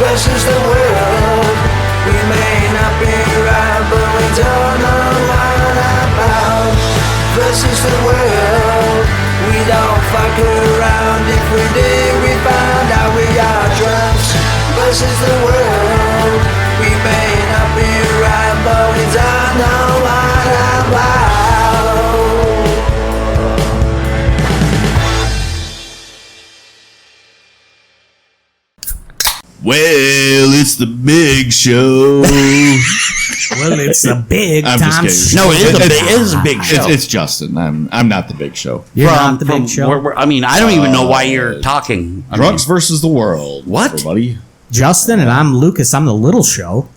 versus the world. We may not be right, but we don't know what about. Versus the world. We don't fuck around. If we did, we found out we are drunks. Versus the world. We may not be right, but we don't know what about. Well, it's the big show. Well, it's a big I'm just time kidding. show. No, it is a big show. It's Justin. I'm not the big show. You're not the big show. I mean, I don't even know why you're talking. Drunks versus the world. What? Everybody? Justin, and I'm Lucas. I'm the little show.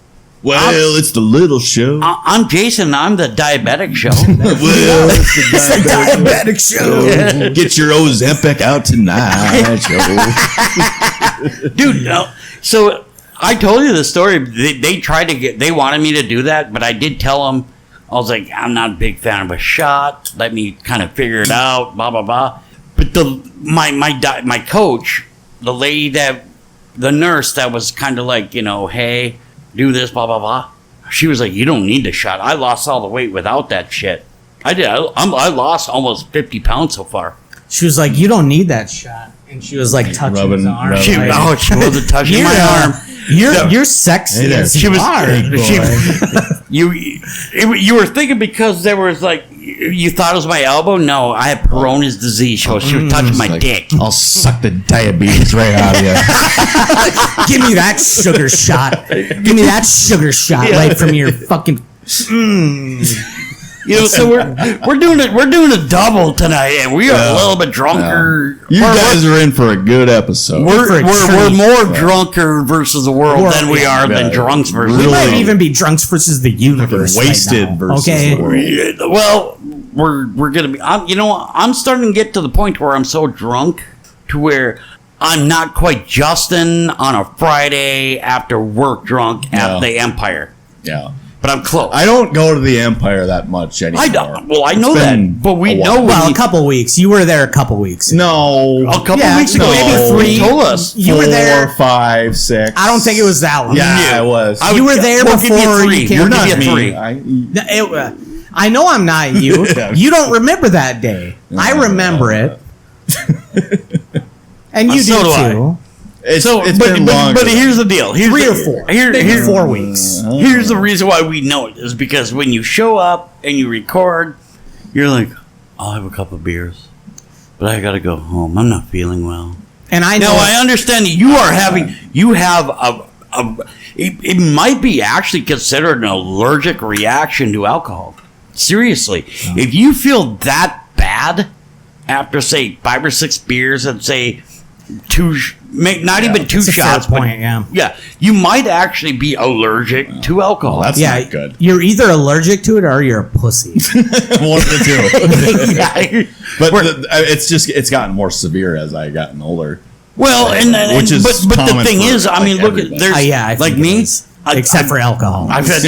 Well, it's the little show. I'm Jason. I'm the diabetic show. Well, it's It's the diabetic show. Get your Ozempic out tonight, Joe. Dude, no. So I told you the story. They tried to they wanted me to do that, but I did tell them, I was like, I'm not a big fan of a shot. Let me kind of figure it out, blah, blah, blah. But my coach, the lady the nurse that was kind of like, hey, do this, blah, blah, blah. She was like, you don't need the shot. I lost all the weight without that shit. I did. I lost almost 50 pounds so far. She was like, you don't need that shot. And she was like touching his arm. She wasn't touching my arm. You're sexy. Hey, as she was. are. You were thinking because there was like you thought it was my elbow. No, I have Peyronie's disease. So she was touching my dick. I'll suck the diabetes right out of you. Give me that sugar shot. Give me that sugar shot right from your fucking. So we're doing it. We're doing a double tonight, and we are a little bit drunker. You guys are in for a good episode. We're more drunker versus the world than we are than drunks versus. We the might world. even be drunks versus the universe. Wasted right now, versus okay? the world. Well, we're gonna be. I'm starting to get to the point where I'm so drunk to where I'm not quite Justin on a Friday after work drunk at the Empire. Yeah. But I'm close. I don't go to the Empire that much anymore. I know that, but we know. Well, a couple weeks. You were there a couple weeks. No. A couple weeks ago, maybe 3. You told us. You were there. 4, 5, 6. I don't think it was that long. Yeah, it was. You were there We'll give you before. 3. You came. You're not give you me. 3. I know I'm not you. You don't remember that day. I remember it. And you So do do I. too. It's been longer. But here's the deal. 3 or 4. Maybe 4 weeks. Here's the reason why we know it is because when you show up and you record, you're like, I'll have a couple of beers, but I gotta go home. I'm not feeling well. And I know. Now I understand that you have it might be actually considered an allergic reaction to alcohol. Seriously, if you feel that bad after say 5 or 6 beers and say 2, not even 2 That's a fair shots, point, but you might actually be allergic to alcohol. That's not good. You're either allergic to it or you're a pussy. One of the two. Yeah. But it's gotten more severe as I gotten older. Well, Which is but the common thing for, is, I mean, look, everybody. there's I like think me, it is. Except for alcohol. I've had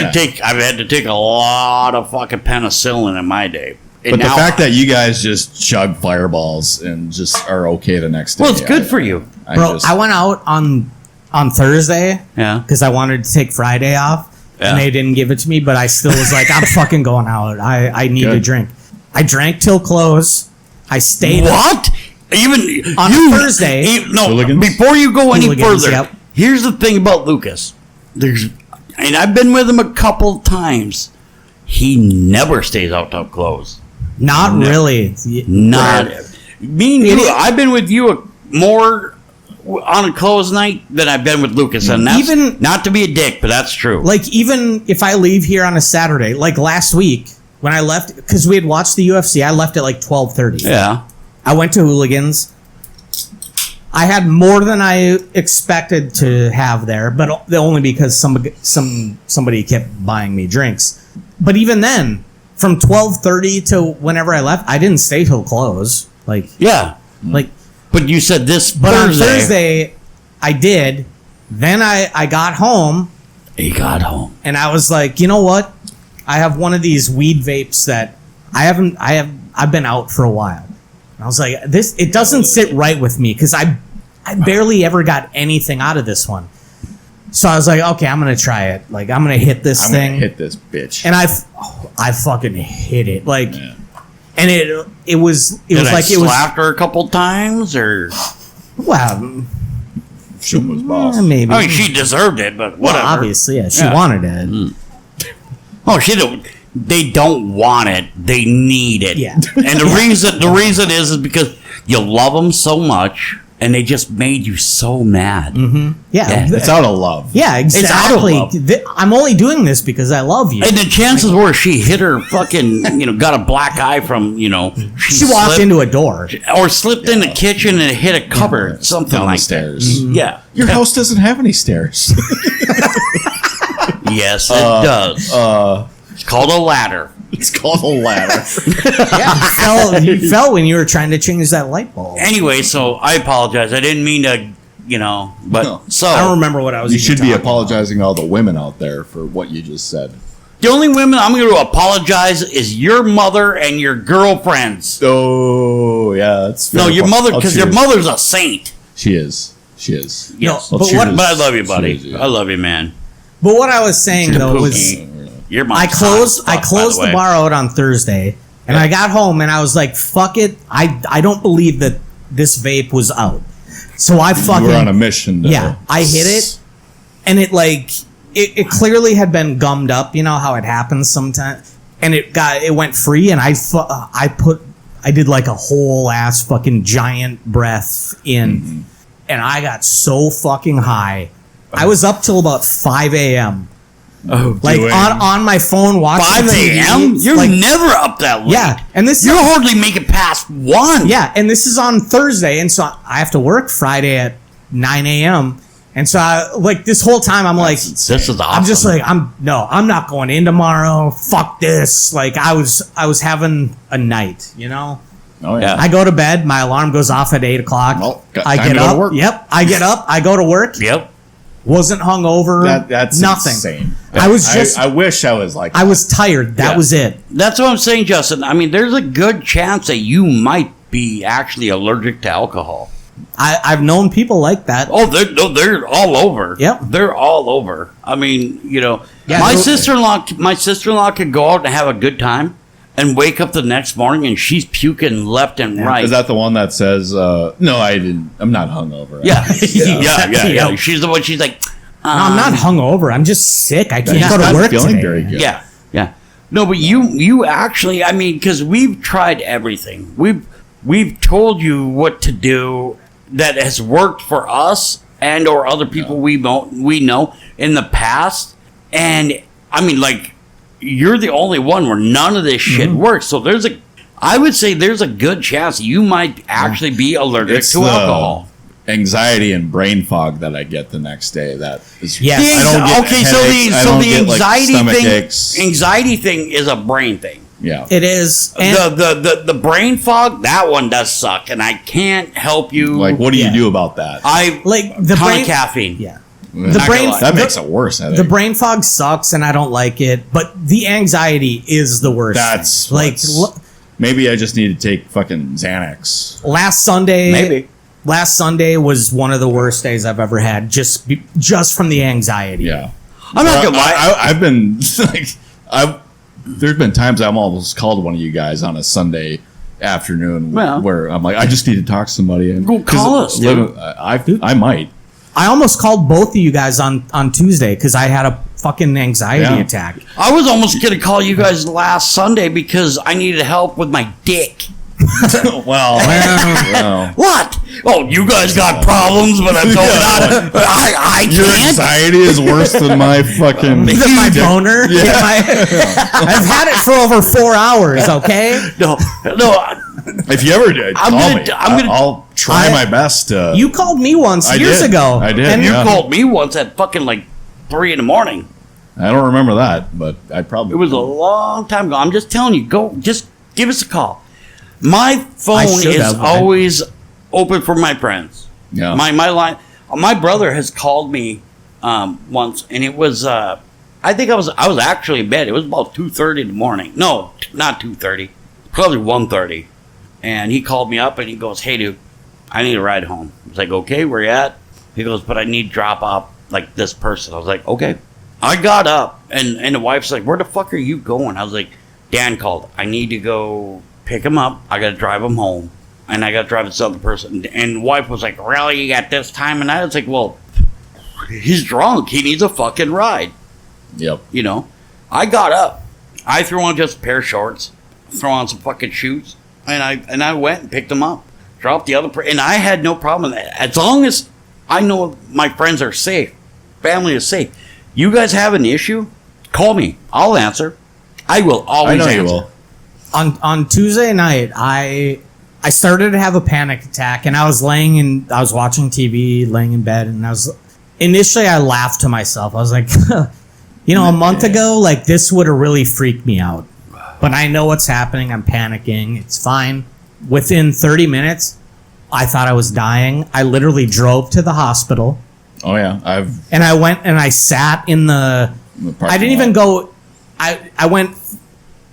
to take a lot of fucking penicillin in my day. But the fact that you guys just chug fireballs and just are okay the next day. Well, it's good for you. I went out on Thursday because I wanted to take Friday off, and they didn't give it to me, but I still was like, I'm fucking going out. I need a drink. I drank till close. I stayed. What? Even on Thursday. Before you go any further, yep. Here's the thing about Lucas. And I've been with him a couple times. He never stays out till close. Not really. Not. Me and you, I've been with you more on a closed night than I've been with Lucas. And that's even, not to be a dick, but that's true. Like, even if I leave here on a Saturday, like last week, when I left, because we had watched the UFC, I left at like 12:30. Yeah. I went to Hooligans. I had more than I expected to have there, but only because somebody kept buying me drinks. But even then, from 12:30 to whenever I left, I didn't stay till close. But you said this. But on Thursday, I did. Then I got home. He got home, and I was like, you know what? I have one of these weed vapes that I've been out for a while. And I was like, it doesn't sit right with me because I barely ever got anything out of this one. So I was like, okay, I'm gonna try it. Like, I'm gonna hit this I'm thing. gonna hit this bitch. And I fucking hit it. Like, Yeah. and it was Did like I it was. slapped her a couple times, or Well, Show him his boss. maybe. I mean, she deserved it, but Well, whatever. obviously, yeah, she Yeah. wanted it. Oh, she don't. They don't want it. They need it. Yeah. And the reason is because you love them so much, and they just made you so mad. Yeah, Yeah. It's out of love. yeah, out of exactly. love. I'm only doing this because I love you. And the chances were she hit her fucking, got a black eye from, She walked slipped- into a door. or slipped in the kitchen and hit a cupboard, something Down like the stairs. that. Yeah. Your house doesn't have any stairs. Yes, it does. It's called a ladder. It's called a ladder. Yeah, you fell when you were trying to change that light bulb. Anyway, so I apologize. I didn't mean to, but No. so I don't remember what I was. You even should be talking apologizing to all the women out there for what you just said. the only women I'm going to apologize is your mother and your girlfriends. Oh, yeah, that's fair. No, your mother, I'll because your cheers. mother's a saint. She is. She is. Yes. No, Well, but what? cheers. But I love you, buddy. Cheers, yeah. I love you, man. But what I was saying though was, Pookie. Your mom's I closed hot as fuck, the by way. bar out on Thursday, and I got home and I was like, "Fuck it! I don't believe that this vape was out." So I You fucking were on a mission. To yeah, I hit it, and it clearly had been gummed up. You know how it happens sometimes, and it went free, and I did like a whole ass fucking giant breath in, and I got so fucking high. I was up till about 5 a.m. Oh, Like Doing- on my phone watching 5 TV. a.m.? You're like, never up that late. yeah, and this You hardly make it past 1. yeah, and this is on Thursday, and so I have to work Friday at 9 a.m. And so this whole time I'm like, This is awesome. I'm just like, I'm not going in tomorrow. Fuck this. Like I was having a night, you know. Oh, Yeah. yeah. I go to bed, my alarm goes off at 8 o'clock. Well, got I time get to go to up. work. Yep. I get up, I go to work. Yep. Wasn't hungover. That's nothing. insane. I was just I wish I was like. I was tired. That Yeah. was it. That's what I'm saying, Justin. I mean, there's a good chance that you might be actually allergic to alcohol. I've known people like that. Oh, they're all over. Yep. They're all over. I mean, Yeah, my no- sister-in-law could go out and have a good time and wake up the next morning and she's puking left and right. Is that the one that says, "No, I didn't. I'm not hungover." yeah. Yeah. Yeah. She's the one. She's like, No, I'm not hungover. I'm just sick. I can't He's go to not work feeling today. very good. Yeah. No, but you actually, I mean, because we've tried everything. We've told you what to do that has worked for us and or other people we know in the past. And I mean, like, you're the only one where none of this shit works. So I would say there's a good chance you might actually be allergic It's to the alcohol. anxiety and brain fog that I get the next day. That is. Yes. The I don't get headaches, I don't get, like, anxiety stomach thing, aches. anxiety thing is a brain thing. Yeah. It is. And The brain fog, that one does suck, and I can't help you. Like, what do you Yeah. do about that? I like the ton brain. of caffeine. Yeah. Not The gonna brain. lie. That the- makes it worse. I The think. brain fog sucks, and I don't like it. But the anxiety is the worst. That's thing. like what's- maybe I just need to take fucking Xanax. last Sunday. Maybe. Last Sunday was one of the worst days I've ever had. Just from the anxiety. Yeah. I'm not gonna lie. I've been like there's been times I've almost called one of you guys on a Sunday afternoon Well. where I'm like, I just need to talk to somebody. And Go call us, dude. I might. I almost called both of you guys on Tuesday because I had a fucking anxiety Yeah. attack. I was almost gonna call you guys last Sunday because I needed help with my dick. well, What? Oh, you guys got problems, but I'm going on. I your can't. anxiety is worse than my fucking. Than my boner. I've had it for over 4 hours. Okay. No. If you ever did, I'm call gonna- me. I'm gonna- I'll try I- my best to. You called me once I years did. ago. I did, And You yeah. called me once at fucking like 3 in the morning. I don't remember that, but I probably. It was a long time ago. I'm just telling you, just give us a call. My phone should is have. always open for my friends. Yeah. My line. My brother has called me once, and it was. I think I was actually in bed. It was about 2:30 in the morning. No, not 2:30. Probably 1:30. And he called me up and he goes, "Hey, dude, I need a ride home." I was like, "Okay, where you at?" He goes, "But I need drop off like this person. I was like, okay. I got up, and the wife's like, where the fuck are you going? I was like, Dan called. I need to go pick him up. I got to drive him home, and I got to drive this other person. And the wife was like, really, at this time? And I was like, well, he's drunk. He needs a fucking ride. Yep. You know? I got up. I threw on just a pair of shorts, throw on some fucking shoes, and I went and picked him up. Dropped the other person. And I had no problem with that. As long as I know my friends are safe, family is safe. You guys have an issue? Call me. I'll answer. I will always answer. You will. On Tuesday night, I started to have a panic attack, and I was watching TV, laying in bed, and initially I laughed to myself. I was like, a month ago, like, this would have really freaked me out. But I know what's happening. I'm panicking. It's fine. Within 30 minutes, I thought I was dying. I literally drove to the hospital. Oh yeah, and I went and I sat in the I didn't even go. I went.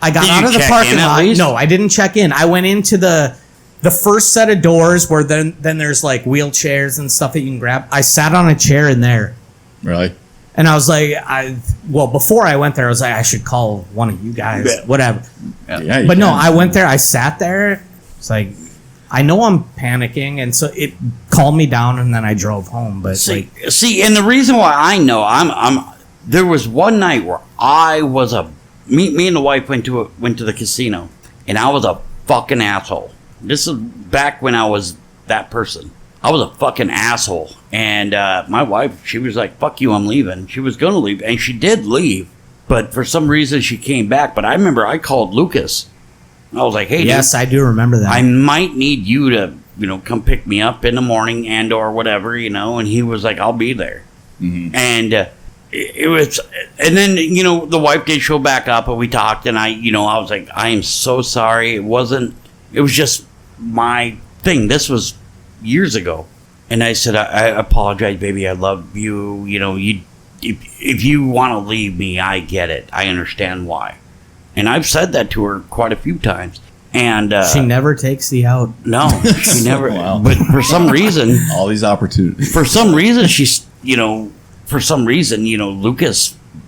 I got out of the parking lot. No, I didn't check in. I went into the first set of doors where then there's like wheelchairs and stuff that you can grab. I sat on a chair in there. Really? And I was like, before I went there, I was like, I should call one of you guys, whatever. Yeah, but no, I went there. I sat there. It's like, I know I'm panicking, and so it calmed me down, and then I drove home. But see, and the reason why I know I'm there was one night where I was me and the wife went to the casino, and I was a fucking asshole. This is back when I was that person. I was a fucking asshole, and my wife, she was like, "Fuck you, I'm leaving." She was gonna leave, and she did leave, but for some reason she came back. But I remember I called Lucas. I was like, hey, yes, dude, I do remember that. I might need you to, come pick me up in the morning and or whatever, and he was like, I'll be there. Mm-hmm. And it was, and then, the wife did show back up and we talked, and I was like, I am so sorry. It was just my thing. This was years ago. And I said, I apologize, baby. I love you. If you want to leave me, I get it. I understand why. And I've said that to her quite a few times. And she never takes the out. No, she never. Wow. But for some reason, all these opportunities. For some reason, she's Lucas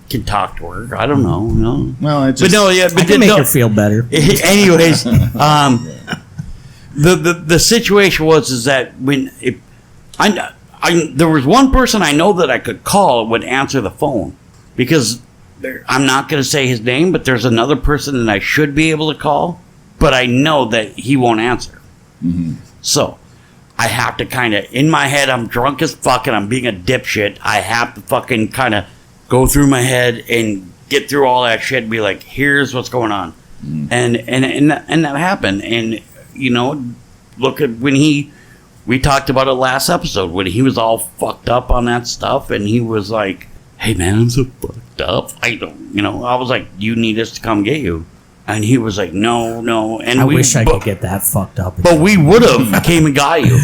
can talk to her. I don't know. Well, I can make her feel better. Anyways, the situation was that when there was one person I know that I could call would answer the phone, because I'm not going to say his name, but there's another person that I should be able to call, but I know that he won't answer. Mm-hmm. So I have to kind of, in my head, I'm drunk as fuck and I'm being a dipshit. I have to fucking kind of go through my head and get through all that shit and be like, here's what's going on. Mm-hmm. And that happened. And, look at when we talked about it last episode, when he was all fucked up on that stuff, and he was like, hey man, I'm so fucked up. I was like, you need us to come get you. And he was like, no. And I wish I could get that fucked up. But we would have came and got you,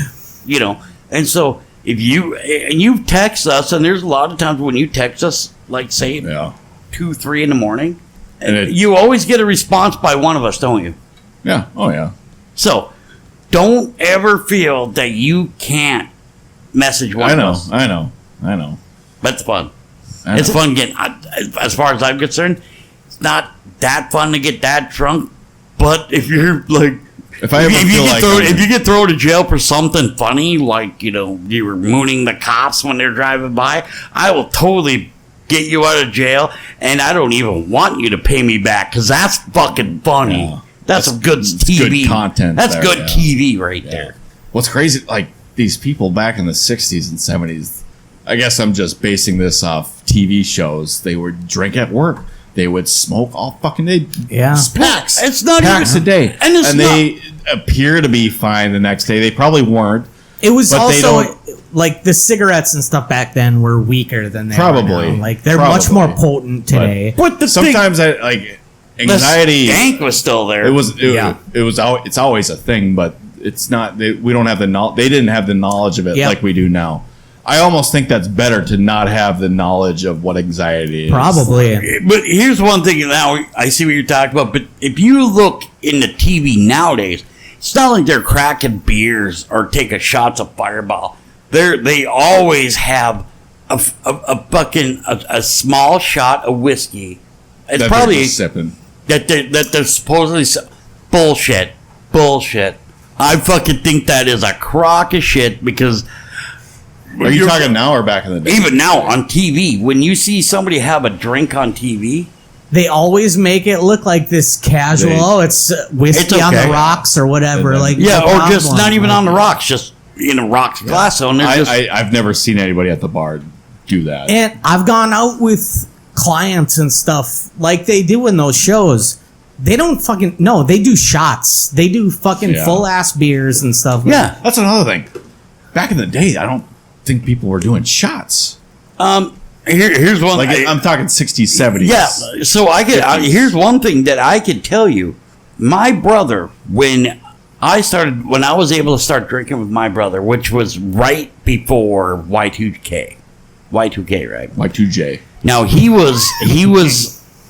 And so if you text us, and there's a lot of times when you text us, like say 2-3 in the morning, and you always get a response by one of us, don't you? Yeah. Oh yeah. So don't ever feel that you can't message one of us. I know. That's fun. It's fun getting, as far as I'm concerned, it's not that fun to get that drunk, but if you're like, if you get thrown to jail for something funny, like, you were mooning the cops when they're driving by, I will totally get you out of jail, and I don't even want you to pay me back, because that's fucking funny. Yeah. That's some good TV. Good content. That's good TV right there. What's crazy, like, these people back in the 60s and 70s, I guess I'm just basing this off TV shows. They would drink at work. They would smoke all fucking day. Yeah. Packs. It's not packs even a day. And they appear to be fine the next day. They probably weren't. It was also like the cigarettes and stuff back then were weaker than they are now. Like they're much more potent today. But sometimes anxiety. The stank was still there. It's always a thing, but it's not. We don't have the knowledge. They didn't have the knowledge of it like we do now. I almost think that's better to not have the knowledge of what anxiety is. Probably. But here's one thing now, I see what you're talking about, but if you look in the TV nowadays, it's not like they're cracking beers or taking shots of Fireball. They always have a small shot of whiskey. It's That probably they're just sipping. that they're supposedly bullshit. I fucking think that is a crock of shit because. Are you talking now or back in the day? Even now on TV, when you see somebody have a drink on TV, They always make it look like this casual. It's whiskey It's on the okay. rocks or whatever. Like yeah, no or just problem. not even on the rocks, just in a rocks glass. So and they're just I've never seen anybody at the bar do that. And I've gone out with clients and stuff like they do in those shows. They don't fucking no. They do shots. They do fucking Yeah. full ass beers and stuff. yeah. That's another thing. Back in the day, I don't think people were doing shots. Here's one. Like I'm talking 60s, 70s. Yeah, so here's one thing that I could tell you. My brother, when I was able to start drinking with my brother, which was right before Y2K, right? Y2J. Now he was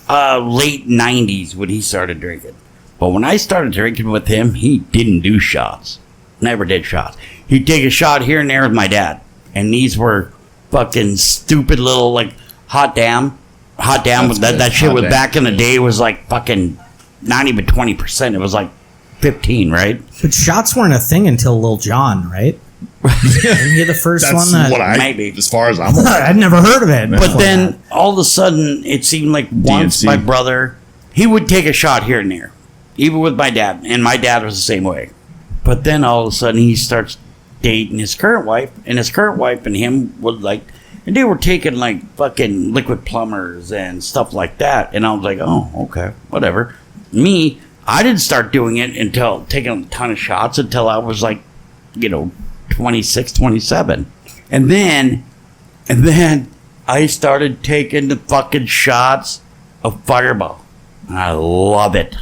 late 90s when he started drinking, but when I started drinking with him, he didn't do shots. Never did shots. He'd take a shot here and there with my dad, and these were fucking stupid little like hot damn. That's That good. shit Hot was damn. back in the day was like fucking not even 20%. It was like 15, right? But shots weren't a thing until Lil Jon, right? Isn't he the first That's one that what Maybe. as far as I'm aware. I'd never heard of it. But then all of a sudden, it seemed like once DNC. my brother, he would take a shot here and there, even with my dad, and my dad was the same way. But then all of a sudden, he starts dating his current wife, and his current wife and him would like, and they were taking like fucking liquid plumbers and stuff like that. And I was like, oh, okay, whatever. Me, I didn't start doing it until taking a ton of shots until I was like, 26, 27. And then I started taking the fucking shots of Fireball. And I love it.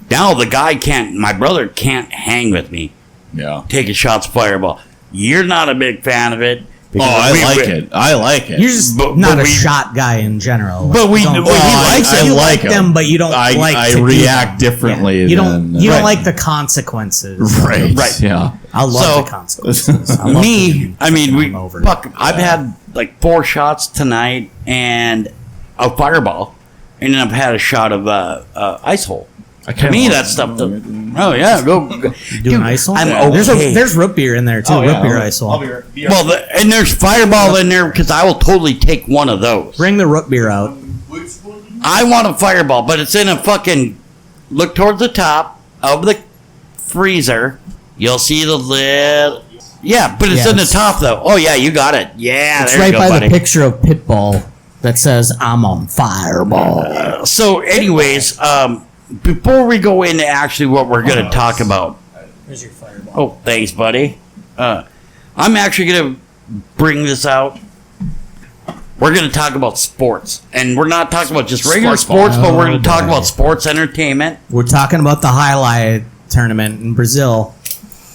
Now my brother can't hang with me Yeah. taking shots of Fireball. You're not a big fan of it. Oh, I like it. you're just But not a we- shot guy in general. But we- You don't- well, he likes you I like like them, but you don't I like to do react them. differently Yeah. You don't. than- You don't Right. like the consequences. Right. Right. Yeah. I love So- the consequences. I love Me, being I mean, fucking over. I've had like 4 shots tonight and a Fireball, and then I've had a shot of Ice Hole. To me, that stuff. Oh yeah, go. Doing ice hole? I'm There's okay. there's root beer in there too. Oh, root beer ice hole. Well, and there's Fireball in there because I will totally take one of those. Bring the root beer out. I want a Fireball, but it's in a fucking. Look towards the top of the freezer. You'll see the lid. Yeah, but it's Yeah, in the it's- top though. Oh yeah, you got it. Yeah, It's there right you go, by buddy. the picture of Pitbull that says "I'm on Fireball." So, anyways, before we go into actually what we're going to talk about. Here's your Fireball. Oh, thanks, buddy. I'm actually going to bring this out. We're going to talk about sports. And we're not talking about just regular sports, but we're going to talk about sports entertainment. We're talking about the highlight tournament in Brazil.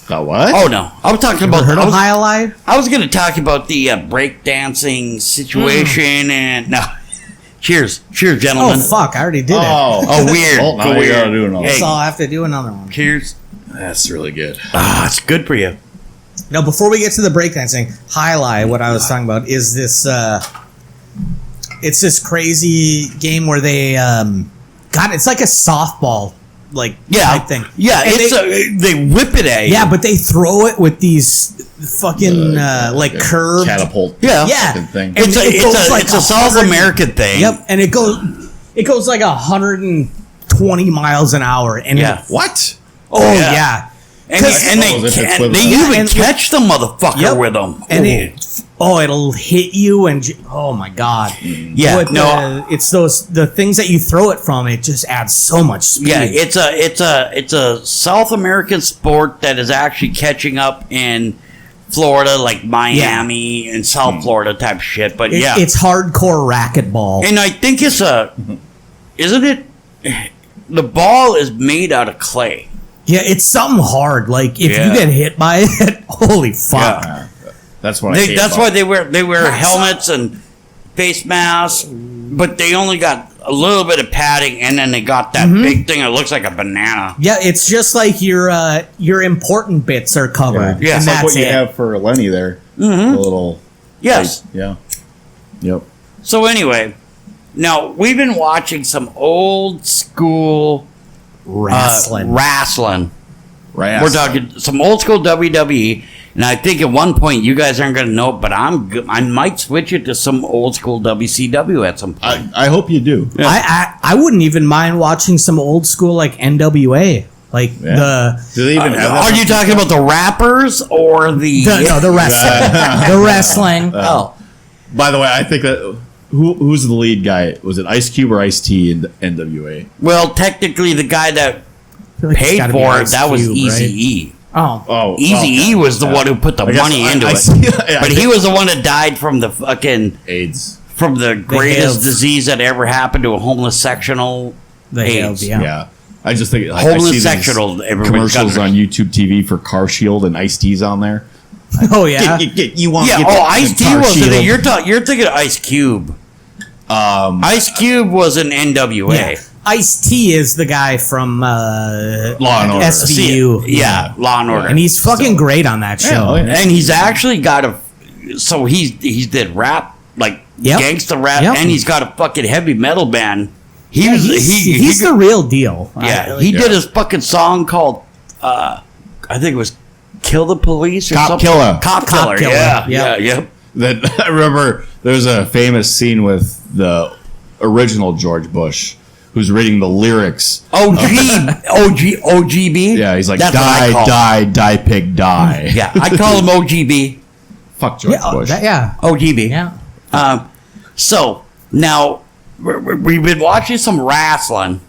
The what? Oh, no. I was talking Ever about... heard I of was, highlight? I was going to talk about the breakdancing situation and... No. Cheers. Cheers, Oh gentlemen. fuck! I already did it. Oh, weird. Oh, now you gotta do another. Hey. So I'll have to do another one. Cheers. That's really good. Ah, it's good for you. Now, before we get to the breakdancing, highlight, what I was talking about is this. It's this crazy game where they God, it's like a softball type thing. Yeah, And they whip it at you. yeah, but they throw it with these fucking curved. catapult. Yeah. Yeah, fucking thing. And It's it goes like it's a South 100 American thing. Yep, and it goes like 120 miles an hour, and Yeah. What? Yeah. yeah. And, As if it's with they them. even and- catch the motherfucker Yep. with them. And it'll hit you, and oh my god, Yeah, it's the things that you throw it from. It just adds so much speed. yeah, it's a South American sport that is actually catching up in Florida, like Miami and South Florida type shit. But yeah, it's hardcore racquetball. and I think isn't it? The ball is made out of clay. Yeah, it's something hard. Like if Yeah. you get hit by it, holy fuck. Yeah. That's what I hate That's about why it. they wear helmets and face masks, but they only got a little bit of padding, and then they got that big thing that looks like a banana. Yeah, it's just like your important bits are covered. Yeah. and It's like that's what you it. have for Lenny there. The little Yes. Yeah. Yep. So anyway, now we've been watching some old school Wrestling. wrestling. Right. We're talking some old school WWE, and I think at one point you guys aren't going to know it, but I might switch it to some old school WCW at some point. I hope you do. I wouldn't even mind watching some old school like NWA. Like Yeah. Do they even have that? Are you talking about the rappers or the the wrestling? The wrestling. Oh, By the way, I think that who's the lead guy? Was it Ice Cube or Ice T in NWA? well, technically the guy that I feel like it's paid gotta be for it, Ice that was Cube, Easy right? E. Oh, Easy E was the one who put the I guess money into I it. see- yeah, But I he think- was the one that died from the fucking AIDS. from the greatest HIV. disease that ever happened to a homeless sectional the AIDS. yeah. Yeah. I just think like, Homeless I see these sectional, everybody's commercials got it. on YouTube TV for Car Shield and Ice T's on there. Oh yeah. You want Yeah. get Oh, the Ice T Car wasn't it. Shield. You're thinking of Ice Cube. Ice Cube was an NWA. Yeah. Ice-T is the guy from Law and Order. SVU. Yeah, Law and Order. And he's fucking great on that show. oh, yeah. And he's actually got a. So he did rap, like Yep. gangsta rap, Yep. and he's got a fucking heavy metal band. Yeah, he's the real deal. Yeah, he did his fucking song called, I think it was "Kill the Police" or Cop something. Killer. Cop Cop Killer. Killer. Yeah, Yep. yep. That I remember there's a famous scene with the original George Bush who's reading the lyrics. OGB. Yeah, he's like, That's what I call die, pig, die. Yeah, I call him OGB. Fuck George Yeah, Bush. OGB. Yeah. So now we've been watching some wrestling.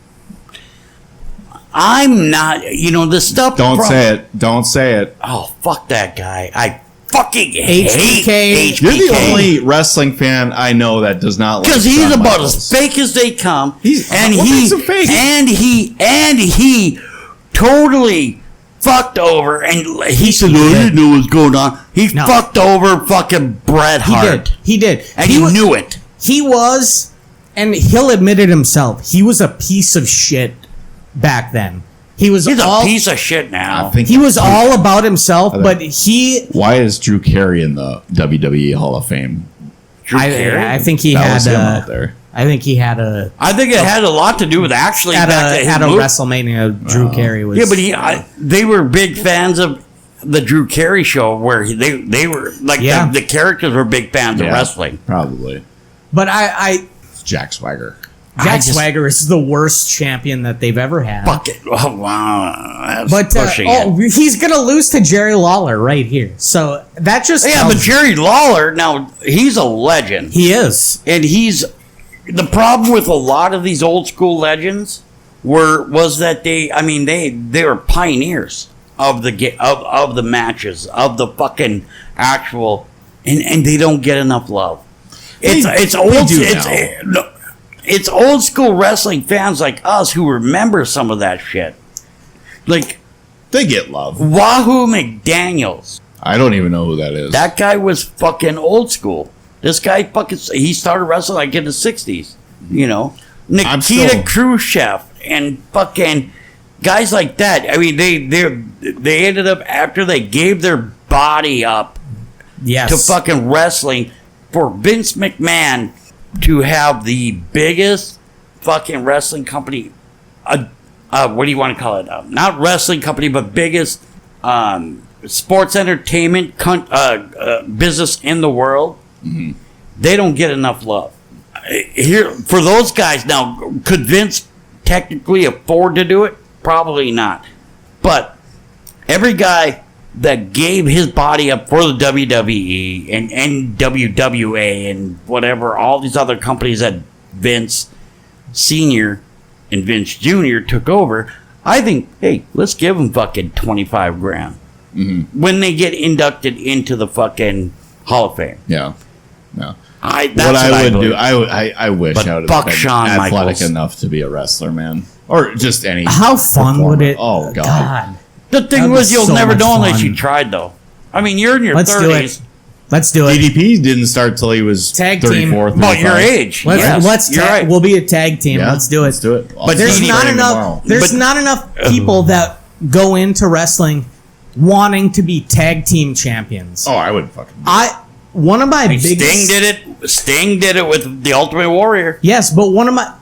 I'm not, the stuff. Don't say it. Don't say it. Oh, fuck that guy. I fucking hate HBK. You're the only wrestling fan I know that does not like because he's Shawn about Michaels. as fake as they come. What makes him fake? And he totally fucked over, and he said, "I didn't know what was going on." He No. fucked over fucking Bret He Hart. did. He did. And he knew it. He was, and he'll admit it himself, he was a piece of shit back then. He was He's all a piece of shit now. I think he was all about himself, think- but he Why is Drew Carey in the WWE Hall of Fame? Drew Carey? I think he That had was him out there. I think he had a I think it had a lot to do with actually at back to his a move. WrestleMania. Drew Carey was Yeah, but they were big fans of the Drew Carey show, where they were like Yeah. the characters were big fans of Yeah, wrestling. Probably. But I It's Jack Swagger. Jack Swagger is the worst champion that they've ever had. Fuck it! Oh wow, that's But pushing it. he's gonna lose to Jerry Lawler right here. So that just Yeah, tells but Jerry Lawler now he's a legend, he is. and he's the problem with a lot of these old school legends was that they were pioneers of the matches of the fucking actual, and they don't get enough love. It's old. It's old school wrestling fans like us who remember some of that shit. Like They get love. Wahoo McDaniels. I don't even know who that is. That guy was fucking old school. This guy he started wrestling like in the 60s. Nikita Khrushchev and fucking guys like that. I mean, they ended up, after they gave their body up Yes. to fucking wrestling, for Vince McMahon to have the biggest fucking wrestling company, what do you want to call it? Not wrestling company, but biggest sports entertainment business in the world. Mm-hmm. They don't get enough love. Here, for those guys now, could Vince technically afford to do it? Probably not. But every guy that gave his body up for the WWE and WWA and whatever, all these other companies that Vince Sr. and Vince Jr. took over, I think, hey, let's give them fucking 25 grand when they get inducted into the fucking Hall of Fame. Yeah. That's What I would believe. do, I wish But I would fuck have been Shawn athletic Michaels. enough to be a wrestler, man, or just any. How fun would performer. it? Oh God. The thing That'd was, be you'll so never much know unless fun. you tried, though. I mean, you're in your Let's do 30s. it. Let's do it. DDP didn't start till he was Tag team. 34, About your 35. age. Let's Yes, you're right. We'll be a tag team. Yeah, Let's do it. Let's do it. But There's DDP not training enough. tomorrow. There's not enough people that go into wrestling wanting to be tag team champions. Oh, I would fucking. one of my biggest... Sting did it with the Ultimate Warrior. Yes, but one of my...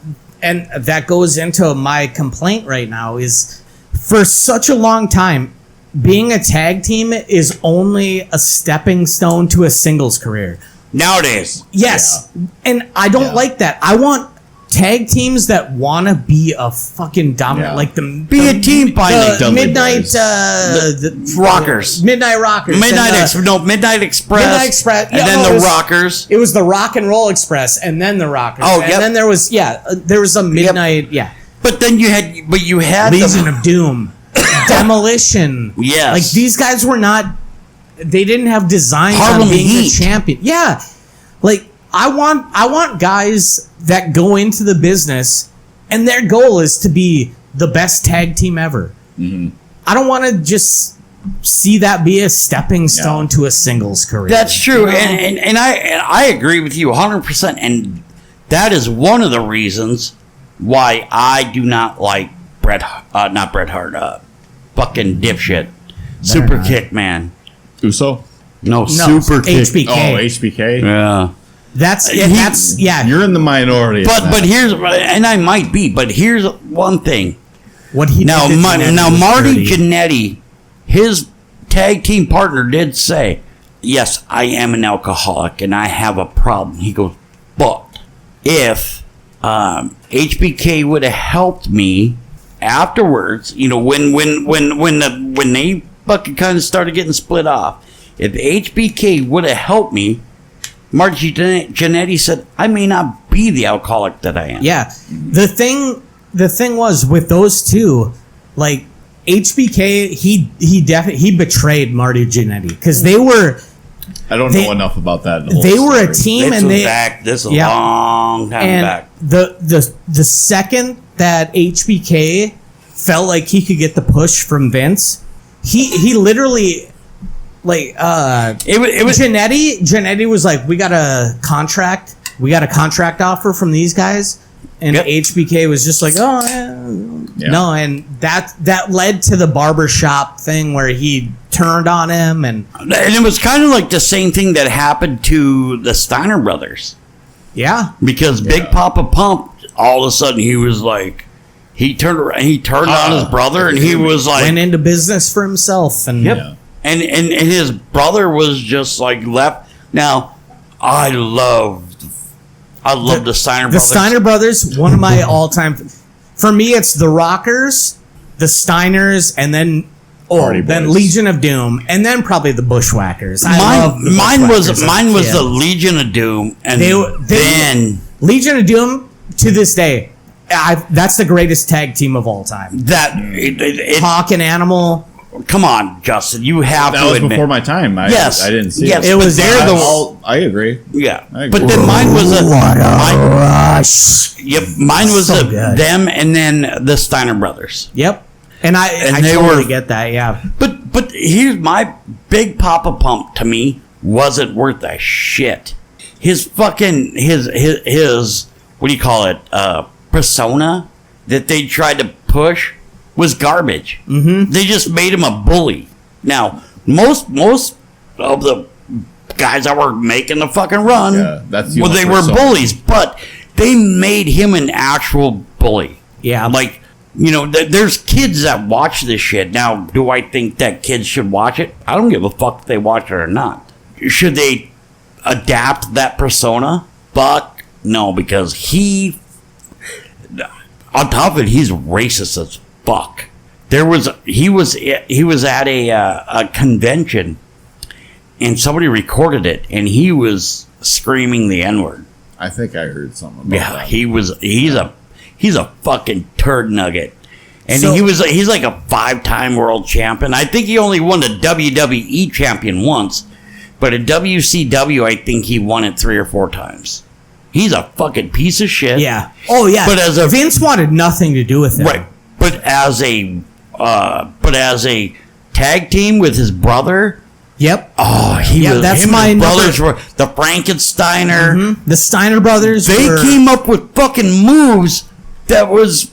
And that goes into my complaint right now is for such a long time, being a tag team is only a stepping stone to a singles career. Nowadays. Yes. Yeah. And I don't like that. I want tag teams that want to be a fucking dominant, like be a team fighting. The Midnight Rockers. Midnight Rockers. Midnight Express. Midnight Express. And then the Rockers. It was the Rock and Roll Express and then the Rockers. Oh, and then there was a Midnight, But then you had Legion of Doom. Demolition. Yes. Like these guys were not, they didn't have designs on being a champion. Yeah. Like I want guys that go into the business and their goal is to be the best tag team ever. Mm-hmm. I don't want to just see that be a stepping stone to a singles career. That's true. And I agree with you 100%. And that is one of the reasons why I do not like not Bret Hart, fucking dipshit. Super Kick Man. Uso? No, Super Kick. HBK. Oh, HBK? Yeah. That's You're in the minority. But here's, and I might be, but here's one thing. What he now Marty Jannetty, his tag team partner, did say, "Yes, I am an alcoholic and I have a problem." He goes, "But if HBK would have helped me afterwards, when they fucking kind of started getting split off, if HBK would have helped me." Marty Jannetty said, "I may not be the alcoholic that I am." Yeah. The thing was with those two, like HBK, he betrayed Marty Jannetty because they were. I don't know enough about that. They were a team, this is a long time back. The second that HBK felt like he could get the push from Vince, he literally. Like it was Jannetty was like, we got a contract offer from these guys, and HBK was just like, no, and that led to the barbershop thing where he turned on him, and it was kind of like the same thing that happened to the Steiner brothers. Yeah, because Big Papa Pump, all of a sudden he was like, he turned on his brother, and he was like, went into business for himself, and And his brother was just like left. Now, I love the Steiner brothers. The Steiner brothers, one of my all-time. For me, it's the Rockers, the Steiners, and then Legion of Doom, and then probably the Bushwhackers. Mine was the Legion of Doom, and then Legion of Doom to this day. That's the greatest tag team of all time. Hawk and Animal. Come on, Justin. You have to admit. That was before my time. I didn't see it. It was there. I agree. Yeah. I agree. But then mine was rush. Yep. Mine was them and then the Steiner brothers. Yep. And I totally get that, yeah. But here's my Big Papa Pump to me wasn't worth a shit. His fucking his what do you call it? Persona that they tried to push was garbage. Mm-hmm. They just made him a bully. Now, most of the guys that were making the fucking run, they were bullies, but they made him an actual bully. Yeah. Like, there's kids that watch this shit. Now, do I think that kids should watch it? I don't give a fuck if they watch it or not. Should they adapt that persona? Fuck no, because on top of it, he's racist as fuck. He was at a convention, and somebody recorded it, and he was screaming the N-word. I think I heard something about that. He's a fucking turd nugget, and he's like a 5-time world champion. I think he only won the WWE champion once, but at WCW, I think he won it 3 or 4 times. He's a fucking piece of shit. Yeah. Oh yeah. But Vince wanted nothing to do with it. Right. But as a tag team with his brother. Yep. Oh, that's my brothers were the Frankensteiner. Mm-hmm. The Steiner brothers. They came up with fucking moves that was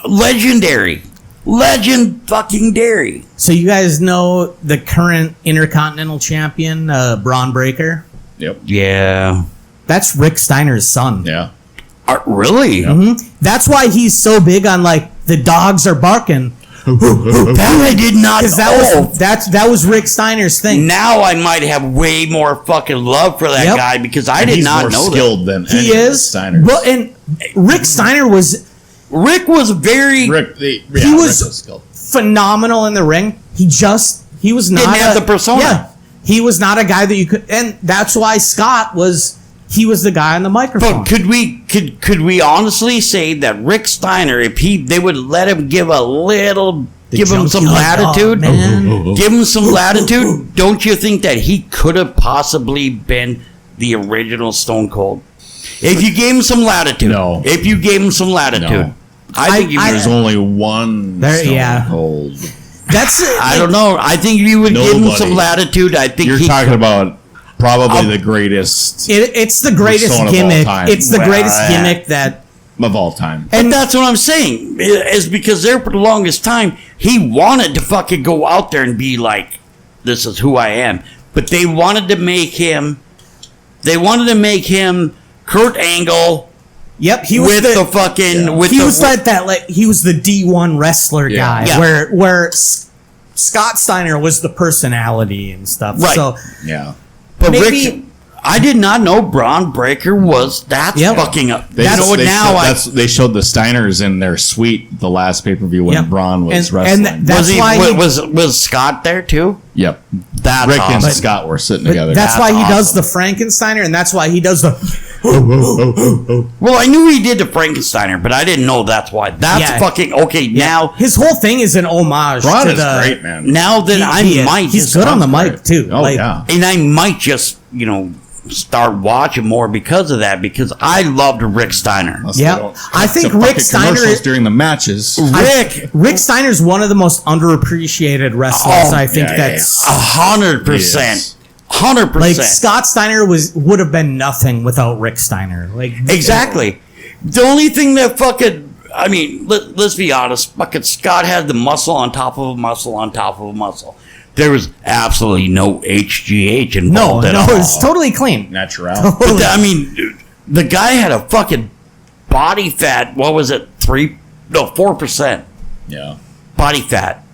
legendary. Legend fucking dairy. So you guys know the current Intercontinental Champion, Braun Breaker? Yep. Yeah. That's Rick Steiner's son. Yeah. Really? That's why he's so big on like the dogs are barking. That I did not know. That was Rick Steiner's thing. Now I might have way more fucking love for that guy because I did He's not more know skilled than He any of the is. Steiners. But and Rick Steiner was Rick was very Rick was- was skilled. phenomenal in the ring. He was not Didn't have the persona. Yeah, he was not a guy that you could, and that's why Scott was. He was the guy on the microphone. But could we honestly say that Rick Steiner, if they would let him give a little, give him some junkyard dog, latitude, man. give him some latitude, don't you think that he could have possibly been the original Stone Cold? If you gave him some latitude, No. If you gave him some latitude, No. I think There's only one There- Stone yeah. Cold. That's I don't know. I think if you would give him Nobody. some latitude, I think You're talking about probably the greatest it's the greatest Persona of all gimmick. time. It's the greatest Well, gimmick that. of all time. And that's what I'm saying. Is because there for the longest time he wanted to fucking go out there and be like, "This is who I am," but they wanted to make him. They wanted to make him Kurt Angle. Yep, he was With the fucking- with he the- was like he was the D1 wrestler Yeah. guy, Yeah. where Scott Steiner was the personality and stuff. Right. So Yeah. But Maybe- Rick, I did not know Braun Breaker was that Yep. fucking up. They, You know what? they Now showed, they showed the Steiners in their suite the last pay per view when Yep. Braun was And wrestling. that's why he- was Scott there too? Yep. That's Rick and awesome. Scott were sitting but together. that's why he does awesome. the Frankensteiner, and that's why he does the. Well, I knew he did the Frankensteiner, but I didn't know that's why. That's Yeah. fucking okay. Now, His whole thing is an homage Braun to is the. great, man. now that He I might he's just good on the Great. mic too. Oh Like, yeah. and I might just start watching more because of that because I loved Rick Steiner. Unless Yeah. they don't I cut think the Rick fucking Steiner commercials is- during the matches. Rick Steiner's one of the most underappreciated wrestlers. Oh, I think yeah, that's 100%. Yes. 100%. like Scott Steiner would have been nothing without Rick Steiner. Like Exactly. The only thing that fucking, I mean, let's be honest, fucking Scott had the muscle on top of a muscle on top of a muscle. There was absolutely no HGH No, involved at all. it's totally clean. Natural. But I mean, dude, the guy had a fucking body fat, what was it, 4% Yeah. body fat.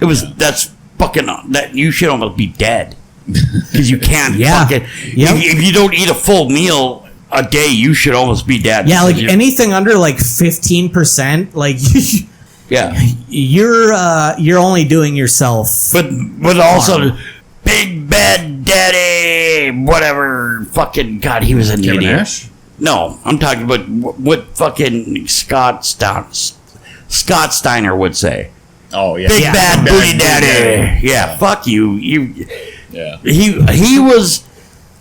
It was, that's fucking, that you should almost be dead. Because you can't Yeah. fucking, Yep. if you don't eat a full meal a day, you should almost be dead. Yeah, like Because anything under like 15%, like yeah. you're only doing yourself. But also, Big Bad Daddy, whatever, fucking, God, he was an Kevin idiot. Nash? No, I'm talking about what fucking Scott Steiner would say. Oh yeah. Big Yeah. Bad Big Booty Bad Daddy. Yeah, fuck you. Yeah.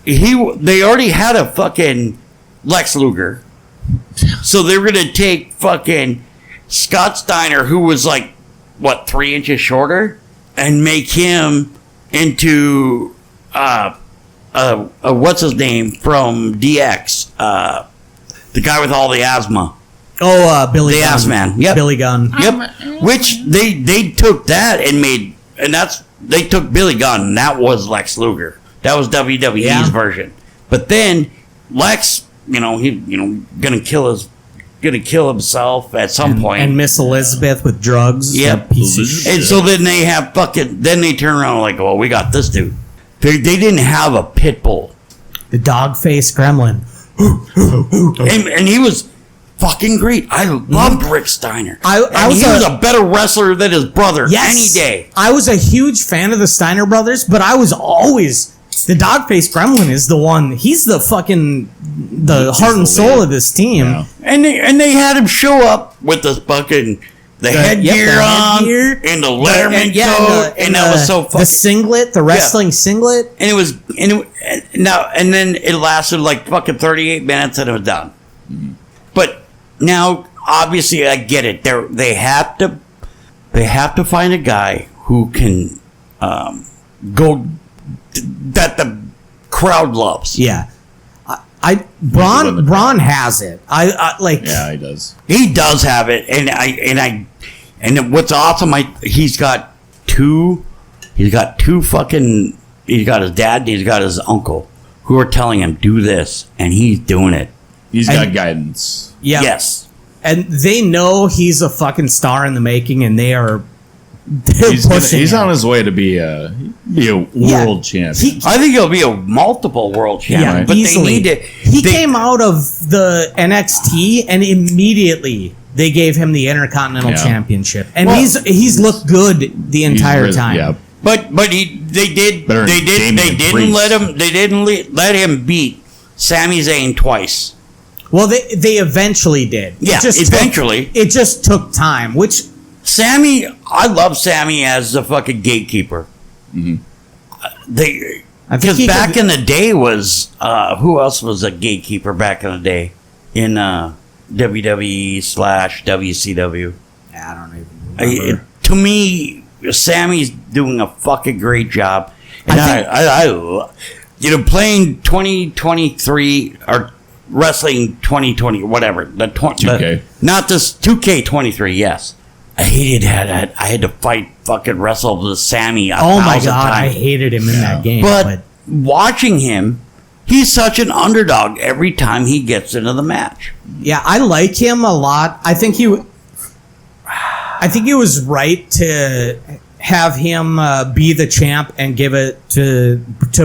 They already had a fucking Lex Luger. So they were going to take fucking Scott Steiner, who was like, what, 3 inches shorter? And make him into, what's his name from DX? The guy with all the asthma. Oh, Billy The Gunn. ass man. Yep. Billy Gunn. Yep. Which they took that and made, and they took Billy Gunn, and that was Lex Luger. That was WWE's Yeah. version. But then Lex, gonna kill himself at some point. And Miss Elizabeth with drugs. Yep. that piece of shit. And so then they turn around like, well, we got this dude. They didn't have a pit bull. The dog face gremlin. And he was fucking great. I loved Rick Steiner. I and he was a better wrestler than his brother any day. I was a huge fan of the Steiner brothers, but I was always the dog face gremlin is the one. He's the fucking heart and soul of this team. Yeah. And they had him show up with the fucking headgear on and the Letterman coat, and that was so fucking. The singlet, the wrestling singlet. And it was and then it lasted like fucking 38 minutes and it was done. But now, obviously, I get it. They have to find a guy who can go that the crowd loves. Yeah. Braun has it. I like. Yeah, he does. He does have it, and And what's awesome, he's got two fucking, he's got his dad, and he's got his uncle, who are telling him, do this, and he's doing it. He's got guidance. Yeah. Yes. And they know he's a fucking star in the making, and they're pushing He's him. on his way to be a world champion. I think he'll be a multiple world champion, Yeah, but easily. they need to. He came out of the NXT, and immediately they gave him the Intercontinental Yeah. Championship, and Well, he's looked good the entire really- time. yeah. But they didn't let him beat Sami Zayn twice. Well, they eventually did. Yeah, eventually. It just took time, which Sammy, I love Sammy as the fucking gatekeeper. I think Because he back could- in the day was who else was a gatekeeper back in the day in WWE/WCW? I don't even remember. To me, Sammy's doing a fucking great job. And I think- playing 2023 or wrestling 2020, whatever. The 2K. not this 2K23. Yes, I hated that. I had to fight fucking wrestle with Sammy. Oh my god, I hated him in that game. But watching him, he's such an underdog every time he gets into the match. yeah, I like him a lot. I think he was right to have him be the champ and give it to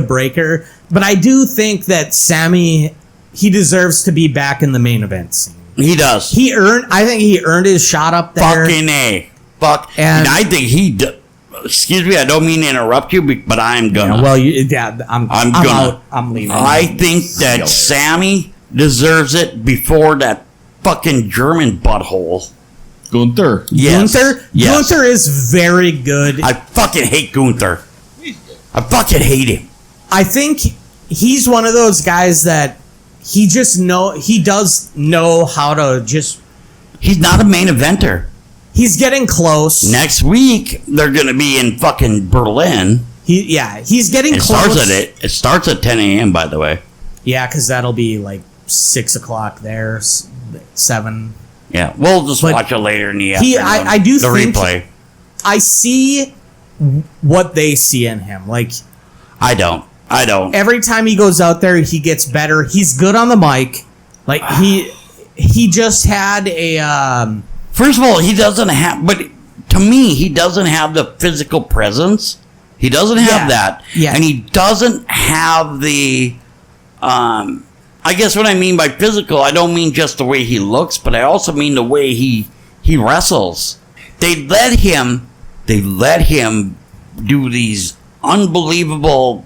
Breaker. But I do think that Sammy, he deserves to be back in the main event scene. He does. I think he earned his shot up there. Fucking A. Fuck. And- And I think excuse me, I don't mean to interrupt you, but I'm gonna. Yeah, well, I'm gonna. out. I'm leaving. I think that Sammy deserves it before that fucking German butthole. Gunther. Yes. Gunther? Yes. Gunther is very good. I fucking hate Gunther. I fucking hate him. I think he's one of those guys that he does know how to just. He's not a main eventer. He's getting close. Next week they're gonna be in fucking Berlin. He's getting It close. It starts at 10 a.m. by the way. Yeah, because that'll be like 6 o'clock there, 7. Yeah, we'll just But watch it later in the he- afternoon. I do the think- replay. I see what they see in him. Like I don't. every time he goes out there, he gets better. He's good on the mic. Like he just had a. First of all, he doesn't have. But to me, he doesn't have the physical presence. He doesn't have that. Yeah. And he doesn't have the. I guess what I mean by physical, I don't mean just the way he looks, but I also mean the way he wrestles. They let him do these unbelievable,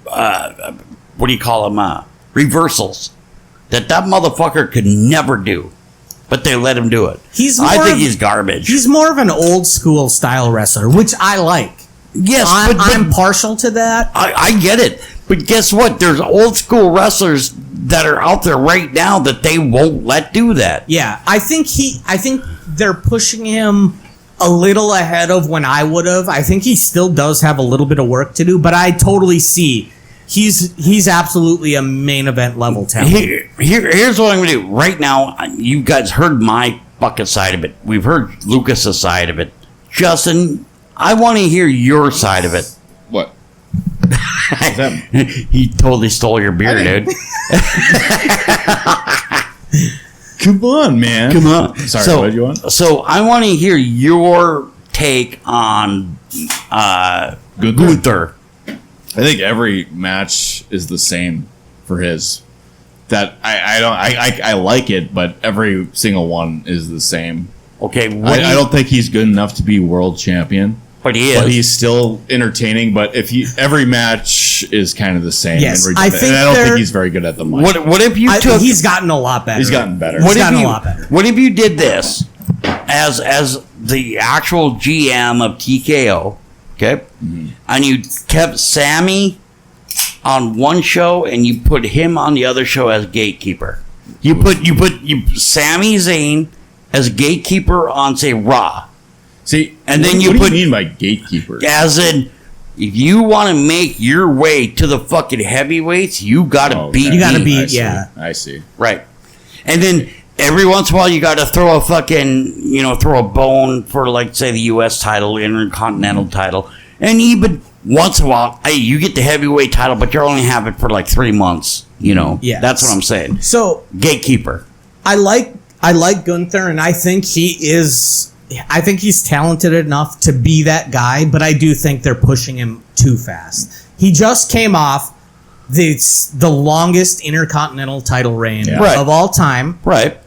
what do you call them, reversals that motherfucker could never do, but they let him do it. I think he's garbage. He's more of an old school style wrestler, which I like. Yes, I'm partial to that. I get it. But guess what? There's old school wrestlers that are out there right now that they won't let do that. Yeah, I think they're pushing him a little ahead of when I would have. I think he still does have a little bit of work to do, but I totally see he's absolutely a main event level talent. Here's what I'm going to do. Right now, you guys heard my fucking side of it. We've heard Lucas's side of it. Justin, I want to hear your side of it. What? What's that? He totally stole your beer, dude. Come on, man. Come on. Sorry, what do you want? So I want to hear your take on Gunther. I think every match is the same for his. That I like it, but every single one is the same. Okay, I don't think he's good enough to be world champion. But he is. But he's still entertaining. But every match is kind of the same. Yes, and I think and I don't think he's very good at the mic. What if you took? He's gotten a lot better. He's gotten better. He's gotten a lot better. What if you did this as the actual GM of TKO? Okay, and you kept Sammy on one show and you put him on the other show as gatekeeper. You put Sami Zayn as gatekeeper on, say, Raw. See, and then what do you mean by gatekeeper? As in, if you want to make your way to the fucking heavyweights, you got to beat. You gotta me. beat. I see. Yeah. I see. Right. And then every once in a while you got to throw a fucking, throw a bone for, like, say, the U.S. title, Intercontinental title. And even once in a while, hey, you get the heavyweight title, but you only have it for like 3 months. Yes. That's what I'm saying. So gatekeeper. I like Gunther, and I think he's talented enough to be that guy, but I do think they're pushing him too fast. He just came off the longest Intercontinental title reign of all time. Right.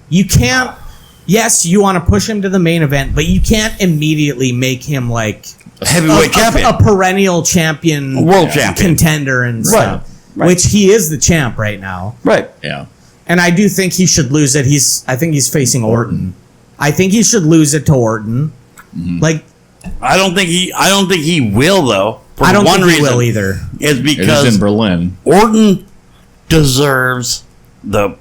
You can't. Yes, you want to push him to the main event, but you can't immediately make him like a heavyweight champion, a perennial champion, world champion, contender, and stuff. Right. Which he is the champ right now. Right. Yeah. And I do think he should lose it. I think he's facing Orton. I think he should lose it to Orton. Mm-hmm. Like, I don't think he will though. I don't think he will either. Is because it is in Berlin. Orton deserves the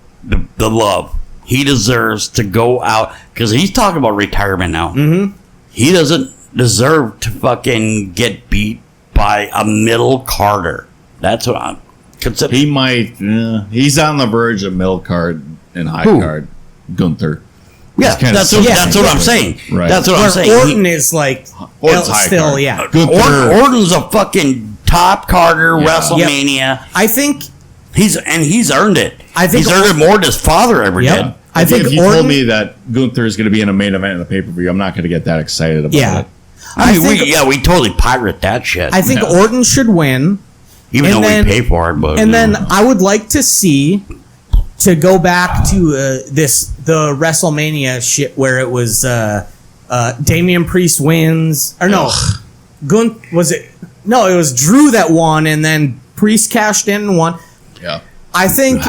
love. He deserves to go out because he's talking about retirement now. Mm-hmm. He doesn't deserve to fucking get beat by a middle Carter. That's what I'm considering. He might. He's on the verge of middle card and high card. Gunther. Yeah, that's what I'm saying. Right. That's what I'm saying. Orton is like still, Orton's a fucking top Carter WrestleMania. Yep. I think he's earned it. I think he's earned it more than his father ever did. I think if you told me that Gunther is going to be in a main event in the pay-per-view, I'm not going to get that excited about it. I mean, we totally pirate that shit. I think Orton should win. Even though we pay for it. But, and then I would like to go back to the WrestleMania shit where it was Damian Priest wins. Or no, was it? No, it was Drew that won, and then Priest cashed in and won. Yeah. I think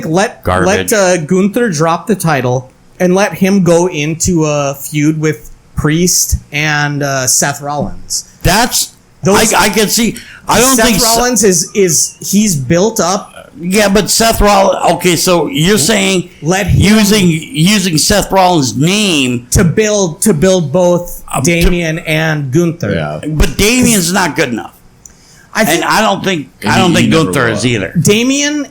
let Gunther drop the title and let him go into a feud with Priest and Seth Rollins. I can see. I don't think Seth Rollins is he's built up. Yeah, but Seth Rollins. Okay, so you're saying using Seth Rollins' name to build both Damian and Gunther. Yeah. But Damian's not good enough. I don't think Gunther is either. Damian,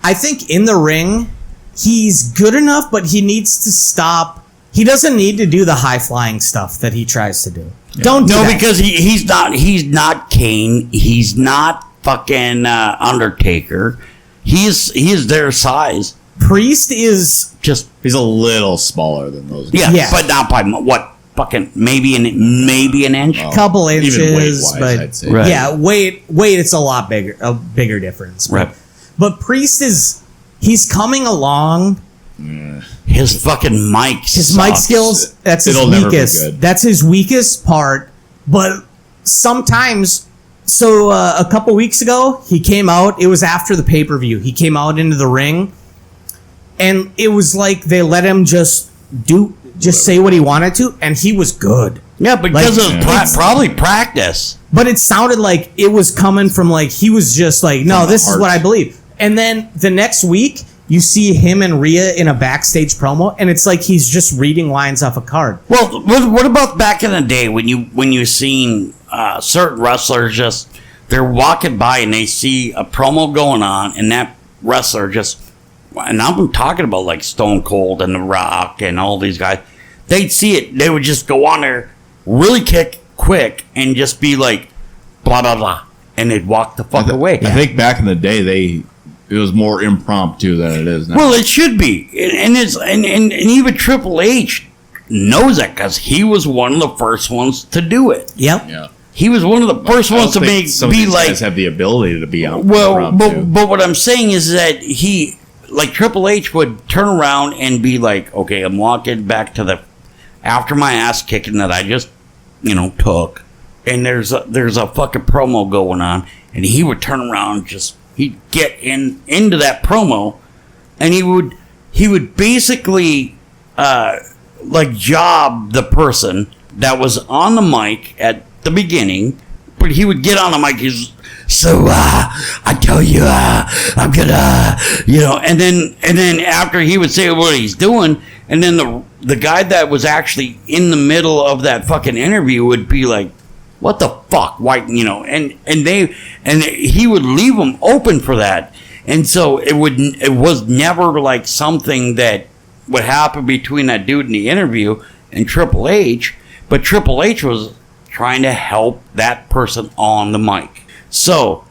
I think in the ring he's good enough, but he needs to stop. He doesn't need to do the high flying stuff that he tries to do. Yeah. Don't do that. Because he's not Kane. He's not fucking Undertaker. He is their size. Priest is just he's a little smaller than those guys. Yeah, but not by what fucking maybe an inch, couple inches, even weight-wise, but I'd say. Right. Yeah, weight it's a bigger difference. Right. But Priest he's coming along. His fucking mic His mic skills, that's his It'll never be weakest. good. That's his weakest part. But sometimes, so a couple weeks ago, he came out. It was after the pay-per-view. He came out into the ring, and it was like they let him just say what he wanted to, and he was good. Yeah, because of probably practice. But it sounded like it was coming from like he was just like, no, this is what I believe. And then the next week, you see him and Rhea in a backstage promo, and it's like he's just reading lines off a card. Well, what about back in the day when you seen certain wrestlers just they're walking by and they see a promo going on, and that wrestler just, and I'm talking about like Stone Cold and The Rock and all these guys, they'd see it, they would just go on there really quick and just be like blah blah blah, and they'd walk the fuck away. I think back in the day it was more impromptu than it is now. Well, it should be, and even Triple H knows that because he was one of the first ones to do it. Yep. Yeah. He was one of the first ones to be like. Guys have the ability to be out. Well, but what I'm saying is that he, like Triple H, would turn around and be like, "Okay, I'm walking back to after my ass kicking that I just, took, and there's a fucking promo going on," and he would turn around and just. He'd get into that promo, and he would basically like job the person that was on the mic at the beginning, but he would get on the mic. I tell you, I'm gonna, and then after he would say what he's doing, and then the guy that was actually in the middle of that fucking interview would be like, what the fuck? Why, and he would leave them open for that. And so it was never like something that would happen between that dude in the interview and Triple H, but Triple H was trying to help that person on the mic. So,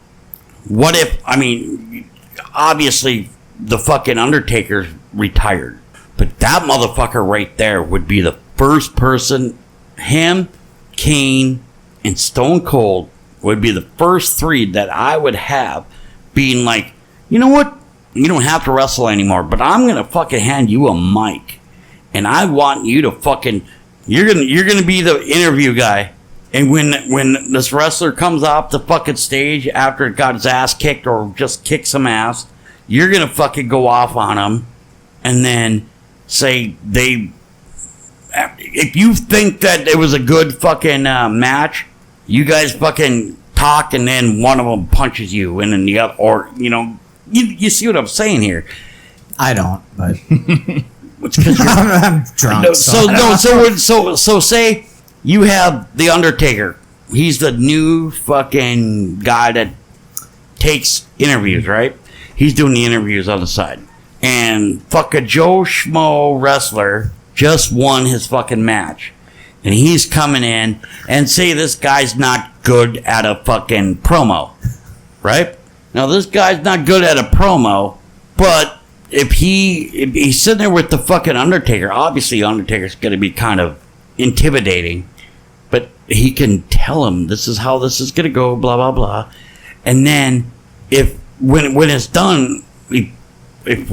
what if, I mean, obviously the fucking Undertaker's retired, but that motherfucker right there would be the first person, him, Kane, and Stone Cold would be the first three that I would have being like, you know what? You don't have to wrestle anymore, but I'm gonna fucking hand you a mic, and I want you to fucking, you're gonna be the interview guy. And when this wrestler comes off the fucking stage after it got his ass kicked or just kicked some ass, you're gonna fucking go off on him, and then say if you think that it was a good fucking match, you guys fucking talk, and then one of them punches you, and then the other, or you see what I'm saying here. I don't, but It's 'cause you're, I'm drunk. so say you have the Undertaker. He's the new fucking guy that takes interviews, right? He's doing the interviews on the side, and fuck a Joe Schmo wrestler just won his fucking match, and he's coming in, and say this guy's not good at a fucking promo, right? Now this guy's not good at a promo, but if he's sitting there with the fucking Undertaker, obviously Undertaker's going to be kind of intimidating, but he can tell him this is how this is going to go, blah blah blah, and then when it's done, if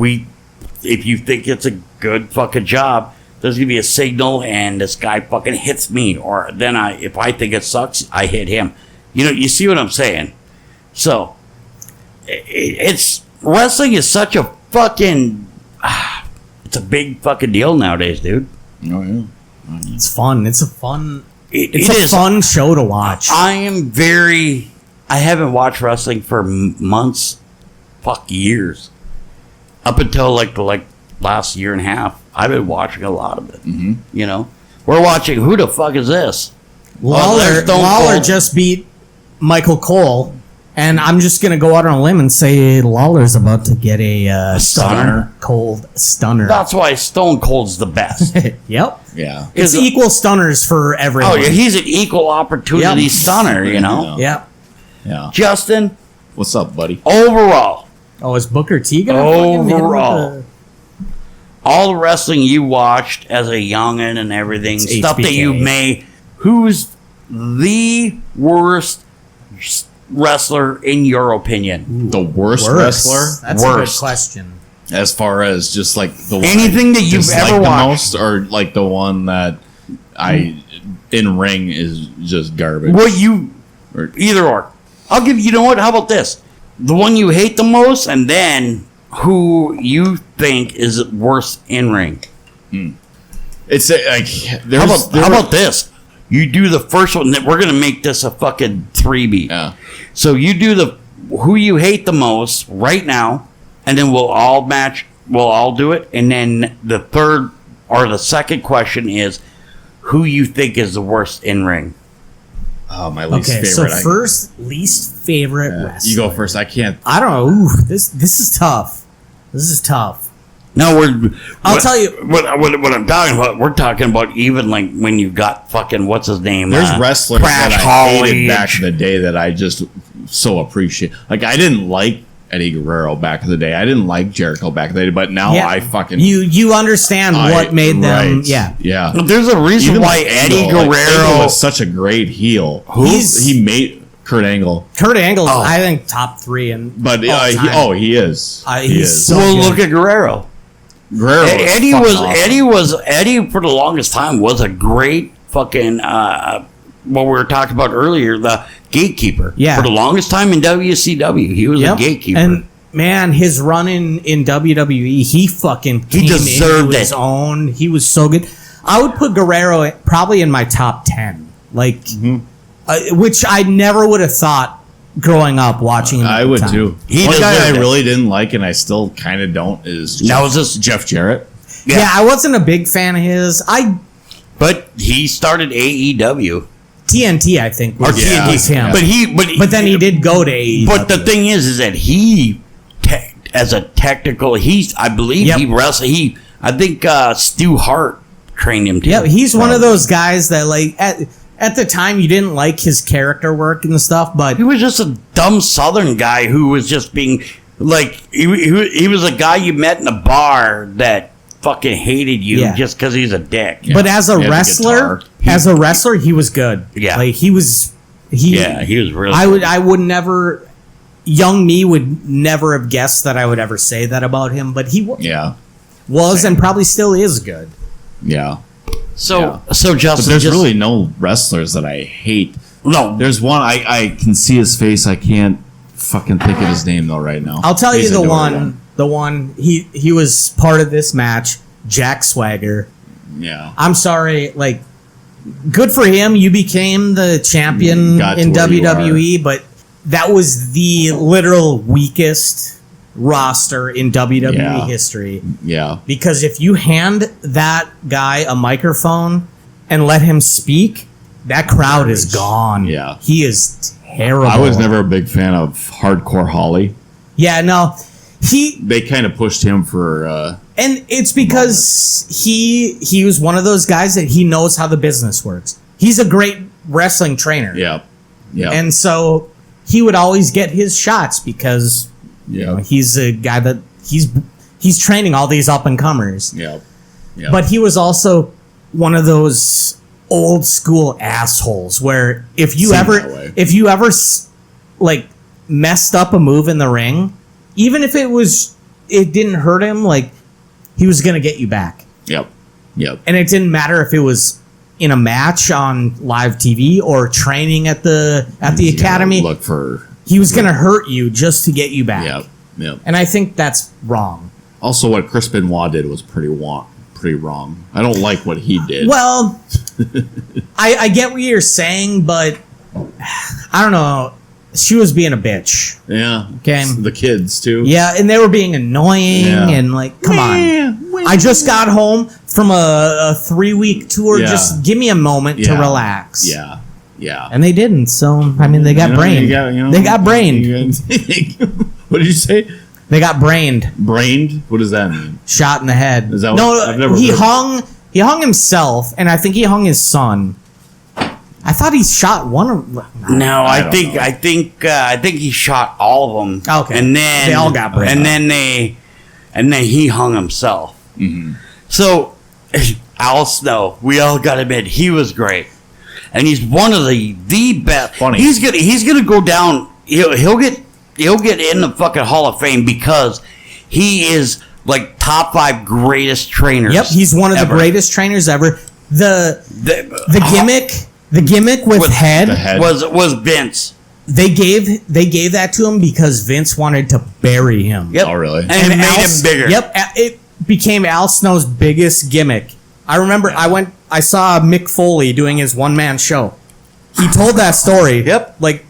you think it's a good fucking job, there's gonna be a signal, and this guy fucking hits me, or then if I think it sucks, I hit him. You see what I'm saying? So it's wrestling is such a fucking it's a big fucking deal nowadays, dude. Oh yeah, It's fun. It's a fun. It It's a is. fun show to watch. I haven't watched wrestling for months, years, up until like last year and a half. I've been watching a lot of it. Mm-hmm. We're watching. Who the fuck is this? Lawler Stone Cold. just beat Michael Cole, and I'm just gonna go out on a limb and say Lawler's about to get a stunner? Cold stunner. That's why Stone Cold's the best. Yep. yeah. It's equal stunners for everyone. Oh, yeah, he's an equal opportunity Yep. stunner. Yep. Yeah. Justin, What's up, buddy? overall, Oh, is Booker T gonna fucking hit him with Overall. all the wrestling you watched as a youngin' and everything, It's stuff that you HBK. who's the worst wrestler in your opinion? The worst Worse. wrestler, That's a good Worst. question. as far as just like the one Anything that I you've dislike ever the watched. most, or like the one that I in ring is just garbage. Or- Either or. I'll give you know what? How about this? The one you hate the most, and then who you think is worse in ring. It's like How about this? You do the first one. We're gonna make this a fucking 3B. Yeah. So you do the who you hate the most right now, and then we'll all match. We'll all do it, and then the third or the second question is who you think is the worst in ring. Oh, my least Okay, favorite. so first, least favorite Yeah. wrestler. You go first. I can't. I don't know. Ooh, this is tough. This is tough. No, I'll tell you- what I'm talking about. We're talking about even like when you got fucking what's his name? There's wrestlers Crash that I Holly. hated back in the day that I just so appreciate. Like I didn't like Eddie Guerrero back in the day. I didn't like Jericho back in the day, but now I fucking you understand what made them. right. Yeah. Yeah. There's a reason Even why like Eddie Angle, like, Guerrero. Angle was such a great heel. He made Kurt Angle, Kurt Angle's, Oh. I think, top 3 and but all time. he is. He's He is. so well, good. look at Guerrero. Guerrero Eddie fucking was awesome. Eddie for the longest time was a great fucking what we were talking about earlier, the gatekeeper. Yeah. For the longest time in WCW, he was Yep. a gatekeeper. And man, his run in WWE, he fucking He came deserved into his it. own. He was so good. I would put Guerrero probably in my top 10, like, which I never would have thought growing up watching him. at I the would time. too. He One guy I deserved it. really didn't like, and I still kind of don't, is Now is this- Jeff Jarrett. Yeah. I wasn't a big fan of his. but he started AEW. TNT, I think, was, Yeah. was him. But But then he did go to AEW. But the thing is that he as a technical. I believe Yep. he wrestled. I think Stu Hart trained him too. Yeah, he's one of those guys that like at the time you didn't like his character work and stuff, but He was just a dumb Southern guy who was just being like he was a guy you met in a bar that fucking hated you Yeah. just because he's a dick. but as a He had the wrestler, guitar. he was good. Yeah. like he was really. I would never. Young me would never have guessed that I would ever say that about him, but he Yeah. was and probably still is good. Yeah. So But Justin, there's just, really no wrestlers that I hate. no. There's one I can see his face. I can't fucking think of his name though right now. I'll tell you He's the a newer one. The one he was part of this match. Jack Swagger. Yeah. I'm sorry, like, good for him. You became the champion Got to in where you WWE, but that was the literal weakest roster in WWE Yeah. history. Yeah. Because if you hand that guy a microphone and let him speak, that crowd is gone. Yeah. He is terrible. I was never a big fan of Hardcore Holly. Yeah, no. They kind of pushed him for And it's because he was one of those guys that he knows how the business works. He's a great wrestling trainer. yeah. Yeah. And so he would always get his shots because you know, he's a guy that he's training all these up and comers. yeah. Yeah. But he was also one of those old school assholes where if you Seemed that way. ever like messed up a move in the ring, even if it didn't hurt him, like he was gonna get you back. Yep. Yep. And it didn't matter if it was in a match on live TV or training at the academy. Look for. He was gonna hurt you just to get you back. Yep. Yep. And I think that's wrong. Also, what Chris Benoit did was pretty wrong. I don't like what he did. Well, I get what you're saying, but I don't know. She was being a bitch. Yeah. Okay. The kids too. Yeah, and they were being annoying Yeah. and like, come on. I just got home from a 3-week tour. Yeah. Just give me a moment to Yeah. relax. Yeah. Yeah. And they didn't. So, I mean, they got brained. They got brained. What did you say? They got brained. Brained? What does that mean? Shot in the head. Is that no, what- I've never he heard hung himself, and I think he hung his son. I thought he shot one of No, I I don't think know. I think he shot all of them. Okay. and then They all got brained. and then he hung himself. Mm-hmm. So Al Snow, we all got to admit, he was great, and he's one of the best. Funny. He's gonna go down. He'll get in the fucking Hall of Fame because he is like top 5 greatest trainers. Yep, he's one of ever. the greatest trainers ever. The The gimmick with The head, head. was Vince. they gave that to him because Vince wanted to bury him. Yep. Oh, really? And it made Al- him bigger. Yep, it became Al Snow's biggest gimmick. I remember I saw Mick Foley doing his one-man show. He told that story. Yep. Like,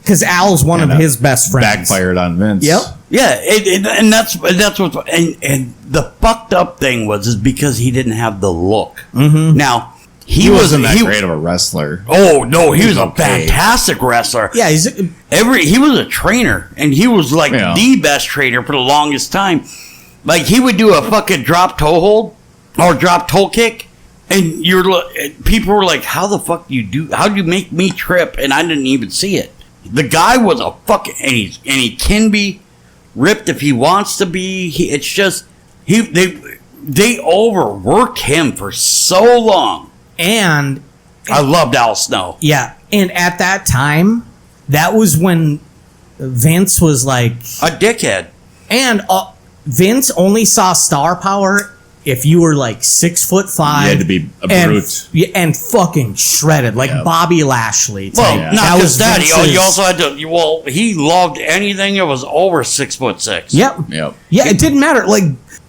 because Al's one And of that his best friends. Backfired on Vince. Yep. Yeah, and that's what and the fucked up thing was because he didn't have the look. Mm-hmm. Now He wasn't that great of a wrestler. Oh no, he was a okay. fantastic wrestler. Yeah, He was a trainer, and he was like Yeah. the best trainer for the longest time. Like he would do a fucking drop toe hold or drop toe kick, and people were like, "How the fuck do you do? How do you make me trip?" And I didn't even see it. The guy was a fucking and he can be ripped if he wants to be. It's just they overworked him for so long. and I loved Al Snow. yeah, and at that time, that was when Vince was like, A dickhead. and Vince only saw star power if you were like 6'5". You had to be a and, brute. Yeah, and fucking shredded like Yeah. Bobby Lashley. type. Well, Yeah. not just that. He Vince's- also had to. Well, he loved anything that was over 6'6". Yep. Yep. Yeah, it didn't matter. Like,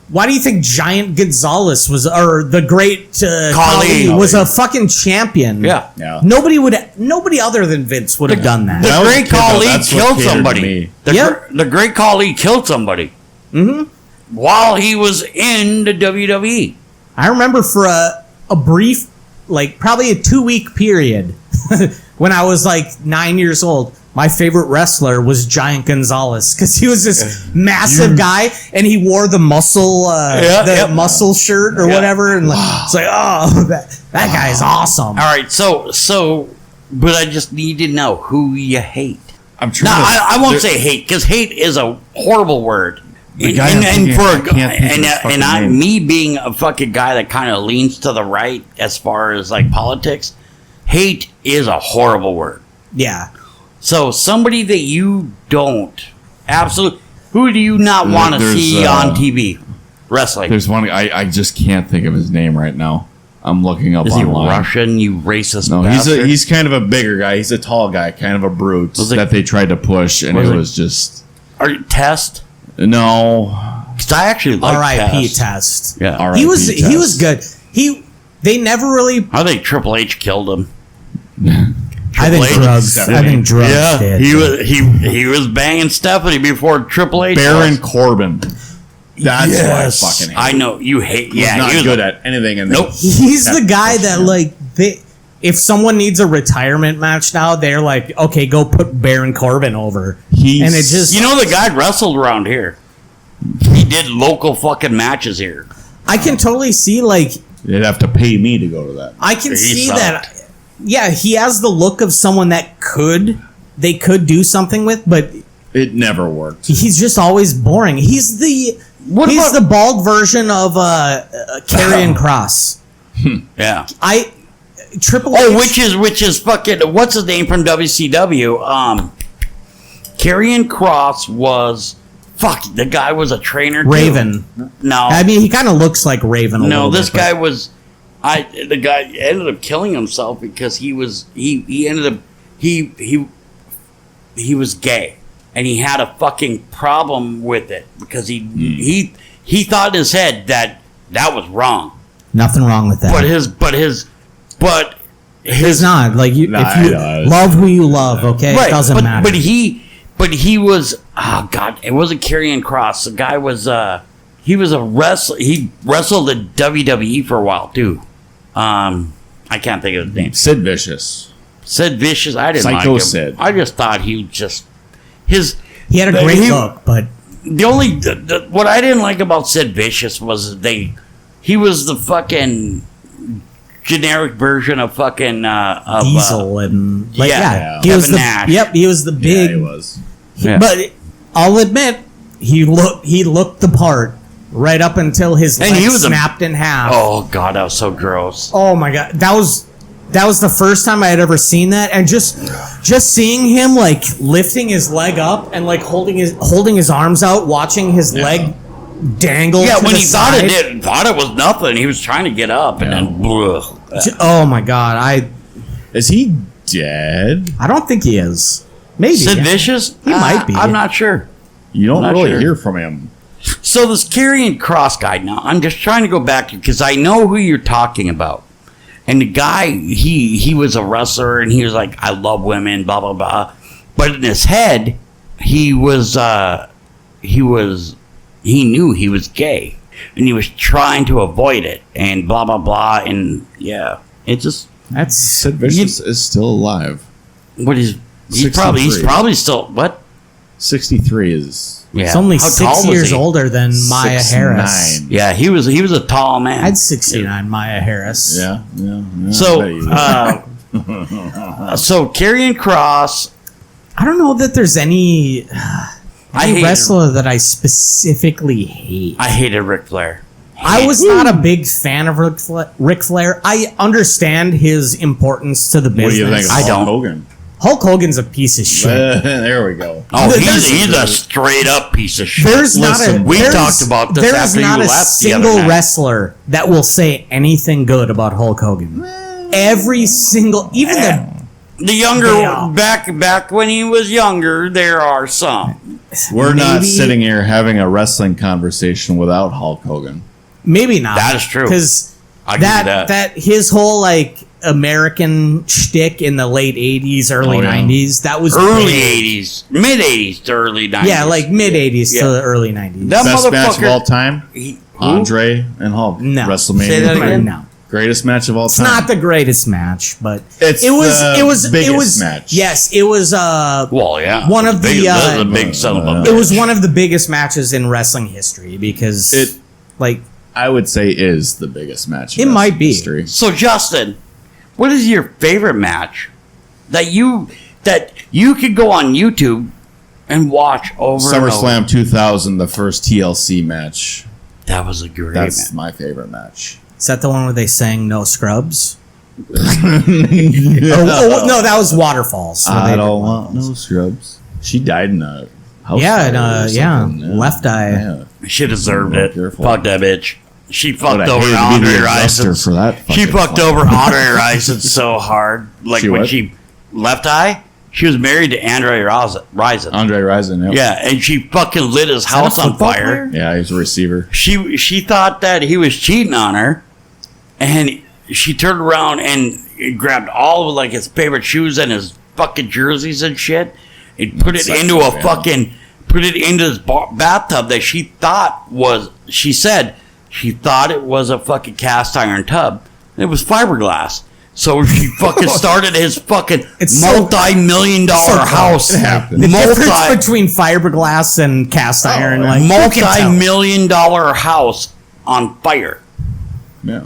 why do you think Giant Gonzalez was, or the great Khali was a fucking champion? Yeah. Yeah. Nobody other than Vince would have done that. The When I was a Great kid, though, Khali that's what killed catered to somebody. me. The Great Khali killed somebody. Mm-hmm. While he was in the WWE. I remember for a brief, like probably a 2-week period, when I was like 9 years old, my favorite wrestler was Giant Gonzalez because he was this massive guy and he wore the muscle muscle shirt or whatever, and it's like, oh, that guy's awesome. All right, so, but I just need to know who you hate. I'm trying. No, I won't say hate because hate is a horrible word. Me being a fucking guy that kind of leans to the right as far as like politics, hate is a horrible word. Yeah. So somebody that you don't absolutely, who do you not want to see on TV wrestling? There's one. I just can't think of his name right now. I'm looking up. Is online. he Russian? You racist? No, bastard? he's kind of a bigger guy. He's a tall guy, kind of a brute that they tried to push, and it was just. Are you Test? No, because I actually like R.I.P. Test. Test. Yeah, R.I.P. He was Test. good. They never really. I think Triple H killed him. I think drugs. Yeah, did. he was banging Stephanie before Triple H. Baron Corbin. That's what I fucking hate. I know you hate. He's not good at anything. In nope. He's the guy that if someone needs a retirement match now, they're like, okay, go put Baron Corbin over. And it just, you know, the guy wrestled around here. He did local fucking matches here. I can totally see they'd have to pay me to go to that. I can see that. Yeah, he has the look of someone that they could do something with, but it never worked. He's just always boring. He's the bald version of Karrion Kross. Yeah. Triple H. which is fucking, what's his name from WCW? Karrion Kross was, the guy was a trainer too. Raven. No. I mean, he kind of looks like Raven a little bit. No, this guy was, the guy ended up killing himself because he was gay. And he had a fucking problem with it because he thought in his head that was wrong. Nothing wrong with that. But it's not like if you love who you love, okay, right, it doesn't matter. But he was, oh god, it wasn't Karrion Kross. The guy was he was a wrestler. He wrestled in WWE for a while too. I can't think of his name. Sid Vicious. I didn't like him. Sid. I just thought he just he had a great look, but the only what I didn't like about Sid Vicious was he was the fucking generic version of fucking Diesel and he Kevin was Nash. He was the big. Yeah, he was. But I'll admit he looked the part right up until his leg snapped in half. Oh god, that was so gross. Oh my god, that was the first time I had ever seen that, and just seeing him lifting his leg up and holding his arms out, watching his leg dangle. Yeah, to when the he side. thought it was nothing, he was trying to get up, and then. Oh my god, is he dead? I don't think he is. Maybe Sid Vicious. He might be. I'm not sure. You don't really hear from him. So this Karrion Kross guy. Now I'm just trying to go back to because I know who you're talking about. And the guy, he was a wrestler, and he was like, I love women, blah, blah, blah. But in his head, he knew he was gay. And he was trying to avoid it, and blah, blah, blah. And, yeah, it just... That's... Sid Vicious is still alive. What is... He's probably still... What? 63 is... Yeah. It's only 6 years older than Maya Harris. Yeah, he was a tall man. I'd 69 Maya Harris. Yeah. So, so Karrion Kross. I don't know that there's any wrestler that I specifically hate. I hated Ric Flair. I was not a big fan of Ric Flair. I understand his importance to the business. What do you think of Hulk Hogan? Hulk Hogan's a piece of shit. There we go. Oh, he's a straight up piece of shit. We talked about this after you left the other night. There's not a single wrestler that will say anything good about Hulk Hogan. Every single, even the younger back when he was younger, there are some. We're not sitting here having a wrestling conversation without Hulk Hogan. Maybe not. That is true. Because that his whole American shtick in the late 80s, early 90s. That was early 80s, mid 80s to early 90s. Yeah, mid 80s to the early 90s. That best match of all time? Andre and Hulk. No. WrestleMania. Say that again? No. Greatest match of all It's time. not the greatest match, but It's the biggest match. Yes, it was. Well, yeah. One of the, That was a big son of a It was one of the biggest matches in wrestling history because I would say is the biggest match. It might be. History. So, Justin, what is your favorite match that you could go on YouTube and watch over and over? SummerSlam 2000, the first TLC match. That was a great That's match. my favorite match. Is that the one where they sang "No Scrubs"? Yeah. No, that was Waterfalls. where I they don't did want no scrubs. She died in a house Yeah, fire or something. Left Eye. Yeah. She deserved Well, it. careful. Fuck that bitch. She But fucked I over hated to be Andre the adjuster Rison. for that. She fucking fucked fight. over Andre Rison so hard. Like She when what? she Left Eye, she was married to Andre Rison. Andre Rison. Yep. Yeah, and she fucking lit his Is that a house on football fire. player? Yeah, he's a receiver. She thought that he was cheating on her, and she turned around and grabbed all of like his favorite shoes and his fucking jerseys and shit, and put it That's into sexual, a fucking put it into his bathtub that she thought was. She said she thought it was a fucking cast iron tub. It was fiberglass. So she fucking started his fucking It's so- multi-million-dollar house. It happened. The difference between fiberglass and cast iron, yeah. like you can tell. multi-million-dollar house on fire. Yeah.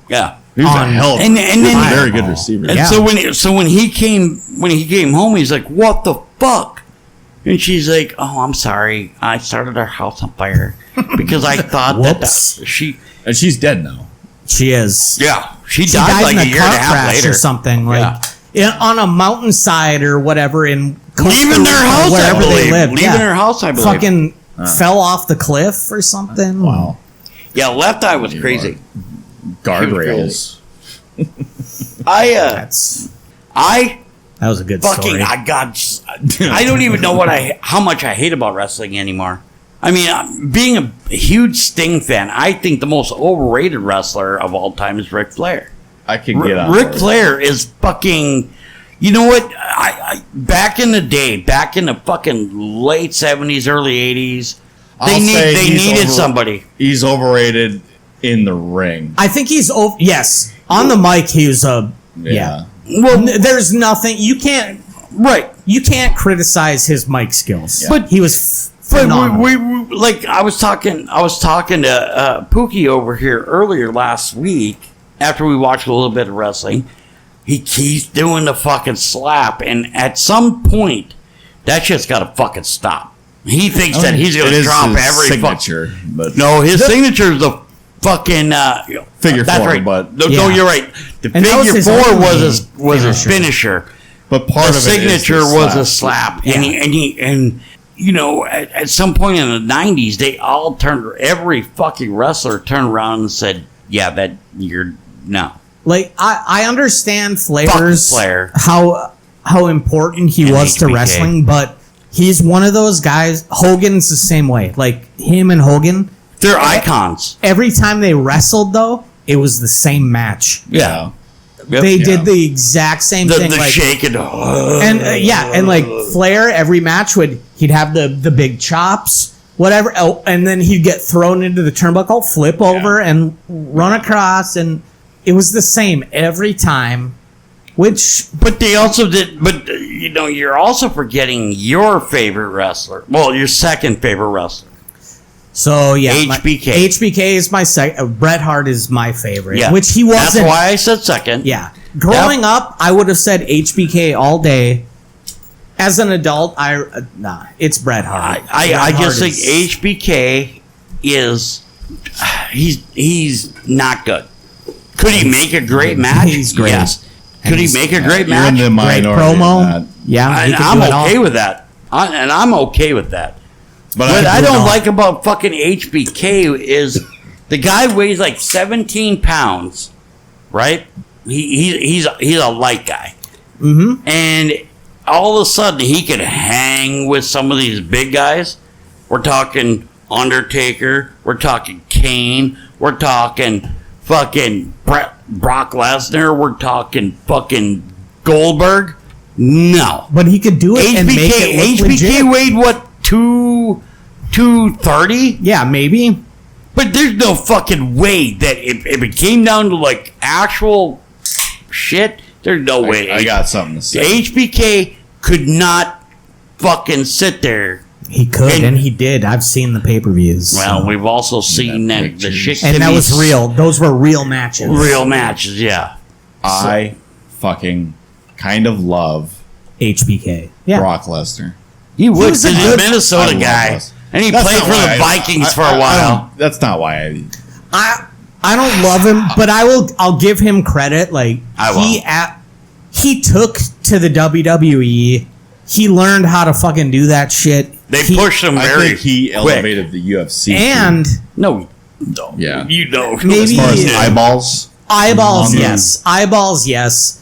Yeah. He was a On- hell of and then- a very good receiver. And Yeah. so when he came home, he's like, "What the fuck?" And she's like, "Oh, I'm sorry. I started our house on fire because I thought that Whoops. she And she's dead now. She is. she She died died like in a a year car and a half crash later or something, Yeah. on a mountainside or whatever in Costa Leaving their Rica, house, I wherever believe. they lived. Leaving her house, I believe. Fucking fell off the cliff or something. Wow. Yeah, Left Eye was crazy. Guardrails. That was a good Fucking, story. I don't even know how much I hate about wrestling anymore. I mean, being a huge Sting fan, I think the most overrated wrestler of all time is Ric Flair. I can get on Ric board. Flair is fucking. You know what? I back in the day, back in the fucking late 70s, early 80s, they needed somebody. He's overrated in the ring. I think he's yes. On the mic, he was a yeah. Well, There's nothing you can't right. you can't criticize his mic skills. Yeah. But he was But phenomenal. we like I was talking to Pookie over here earlier last week after we watched a little bit of wrestling. He keeps doing the fucking slap, and at some point, that shit's got to fucking stop. He thinks that he's going It to is drop his every signature, but No, his signature is the fucking Figure that's four, right. but- no, Yeah. you're right. The And that was figure his four only was his finisher. but part The of it is signature the was a slap, Yeah. and you know, at some point in the '90s, they all every fucking wrestler turned around and said, "Yeah, that you're no." Like I understand Flair's Flair. how important he And was to HBK. wrestling, but he's one of those guys. Hogan's the same way. Like him and Hogan, They're icons. every time they wrestled though, it was the same match. Yeah, Yep. They Yeah. did the exact same the thing. Like, shake and and like Flair, every match he'd have the big chops, whatever, and then he'd get thrown into the turnbuckle, flip over, and run across, and it was the same every time. Which But they also did. But you know, you're also forgetting your favorite wrestler. Well, your second favorite wrestler. so yeah, HBK. HBK is my second. Bret Hart is my favorite. Yeah, Which he wasn't. That's why I said second. Yeah, growing up, I would have said HBK all day. As an adult, it's Bret Hart. I Bret just Hart think is- HBK is he's not good. Could he make a great match? He's great. Yes. Could he make a great You're match? in the great minority promo. on that. Yeah, he And could I'm do it all. okay with that. And I'm okay with that. But What I do don't not- like about fucking HBK is the guy weighs like 17 pounds, right? He's a light guy. Mm-hmm. And all of a sudden he can hang with some of these big guys. We're talking Undertaker. We're talking Kane. We're talking fucking Brock Lesnar. We're talking fucking Goldberg. No. But he could do it and make it look legit. HBK weighed what, 230? Yeah, maybe. But there's no fucking way that if it came down to like actual shit, there's no way. I got something to say. HBK could not fucking sit there. He could, and he did. I've seen the pay-per-views. Well, we've also seen that the shit. And that was real. Those were real matches. Real matches, yeah. I fucking kind of love HBK. Yeah. Brock Lesnar. He would. was a He's a good- Minnesota I love guy. this. And he That's played not for why the Vikings for a while. That's not why I don't love him, but I'll give him credit. Like I will. he took to the WWE. He learned how to fucking do that shit. They pushed him I very think he quick. elevated the UFC. And No. yeah. You know. Maybe- As far as Yeah. eyeballs, eyeballs, Mhm. yes. Eyeballs, yes.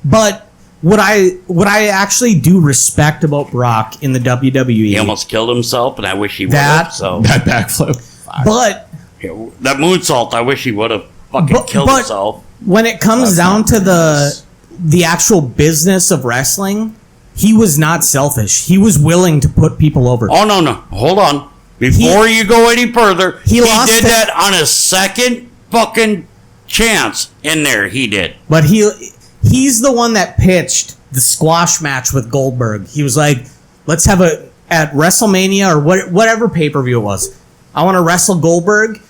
But what I actually do respect about Brock in the WWE, He almost killed himself, and I wish he would That- have. So that backflip. but that moonsault, I wish he would have fucking killed but himself. when it comes That's down not to nice. the actual business of wrestling, he was not selfish. He was willing to put people over. Oh no! Hold on. Before you go any further, He lost did it. that on his second fucking chance in there. He did. But he's the one that pitched the squash match with Goldberg. He was like, let's have at WrestleMania or whatever pay-per-view it was. I want to wrestle Goldberg.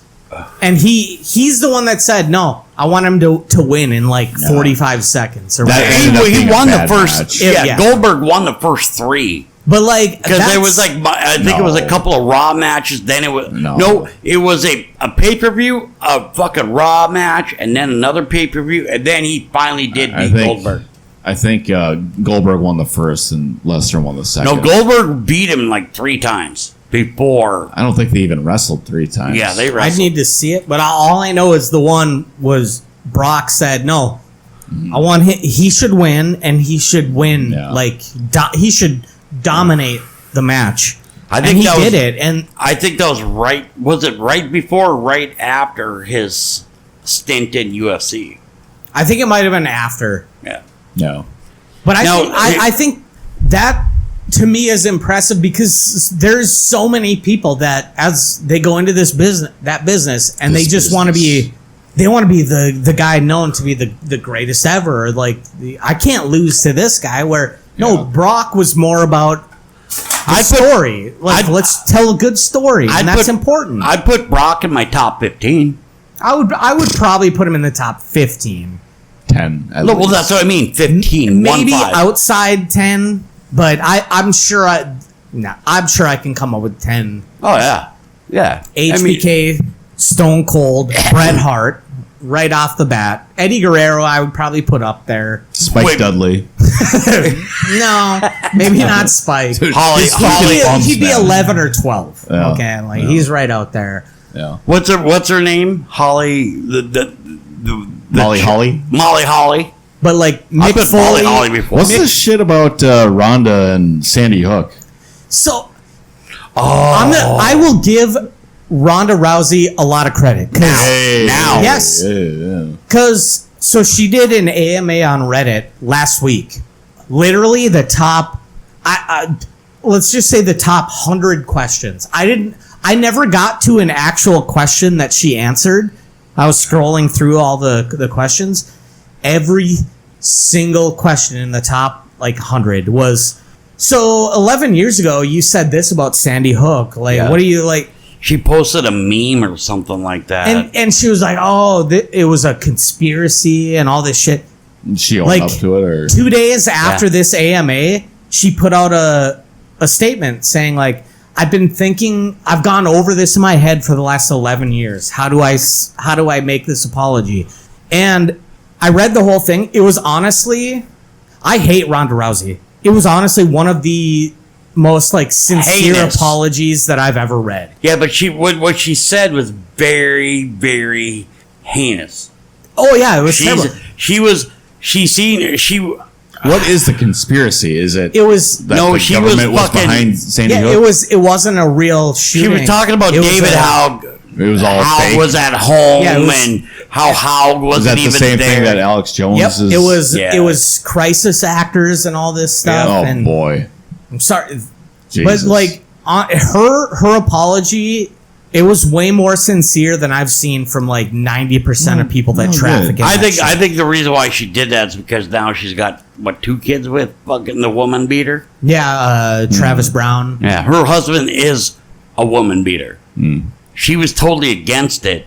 And he's the one that said, no, I want him to win in like 45 seconds. Or That whatever. ended up He being a won the bad first. match. Yeah, Goldberg won the first three. But like, Because there was like, I think it was a No. couple of Raw matches. Then it was No. it was a pay-per-view, a fucking Raw match, and then another pay-per-view, and then he finally did I beat think Goldberg. I think Goldberg won the first and Lesnar won the second. No, Goldberg beat him like 3 times before. I don't think they even wrestled 3 times. Yeah, they I wrestled. need to see it. But all I know is the one was Brock said, no, I want him. He should win, and he should win. Yeah. Like he should dominate the match. I think and he that was- did it. And I think that was right. Was it right before or right after his stint in UFC? I think it might have been after. Yeah. No. But Now, I think that to me is impressive because there's so many people that as they go into this business and This they just want to be the guy known to be the greatest ever. Like I can't lose to this guy. Where no, Brock was more about the story. Like let's tell a good story, and that's important. I'd put Brock in my top 15. I would probably put him in the top 15. 10. at No, well, least. that's what I mean. 15. Maybe 1-5. outside 10, but I'm sure I can come up with 10. Oh yeah, yeah. HBK, Stone Cold, Bret Hart, right off the bat. Eddie Guerrero, I would probably put up there. Spike Wait. Dudley. No, maybe not Spike. Holly, He'd be 11 or 12. Yeah. Okay, he's right out there. Yeah. What's her name? Holly. The Molly Holly. Molly Holly. But like I Mick put Molly Foley. Holly before. What's this shit about Rhonda and Sandy Hook? So, I will give Ronda Rousey a lot. Of credit. Now. Yes. Yeah. Because so she did an AMA on Reddit last week. Literally the top, let's just say the top 100 questions. I never got to an actual question that she answered. I was scrolling through all the questions. Every single question in the top 100 was, so 11 years ago you said this about Sandy Hook. Yeah. What do you like? She posted a meme or something like that. And she was like, oh, it was a conspiracy and all this shit. She owned up to it, or 2 days after this AMA, she put out a statement saying I've been thinking, I've gone over this in my head for the last 11 years. How do I make this apology? And I read the whole thing. It was honestly, I hate Ronda Rousey. It was honestly one of the most sincere Heinous. apologies that I've ever read. Yeah, but what she said was very, very heinous. Oh yeah, it was terrible. what is the conspiracy? Is it? It was that No, the she was government was fucking- behind Sandy yeah, Hook? it wasn't a real shooting. She was talking about It was David Haug. It was all Haug fake. was at home Yeah, it was- and how Haug Was wasn't that the even same there. thing that Alex Jones Yep, is? it was crisis actors and all this stuff. Oh and boy. I'm sorry, Jesus. but her apology It was way more sincere than I've seen from like 90% of people that traffic. I think the reason why she did that is because now she's got 2 kids with fucking the woman beater. Yeah, Travis Brown. Yeah, her husband is a woman beater. She was totally against it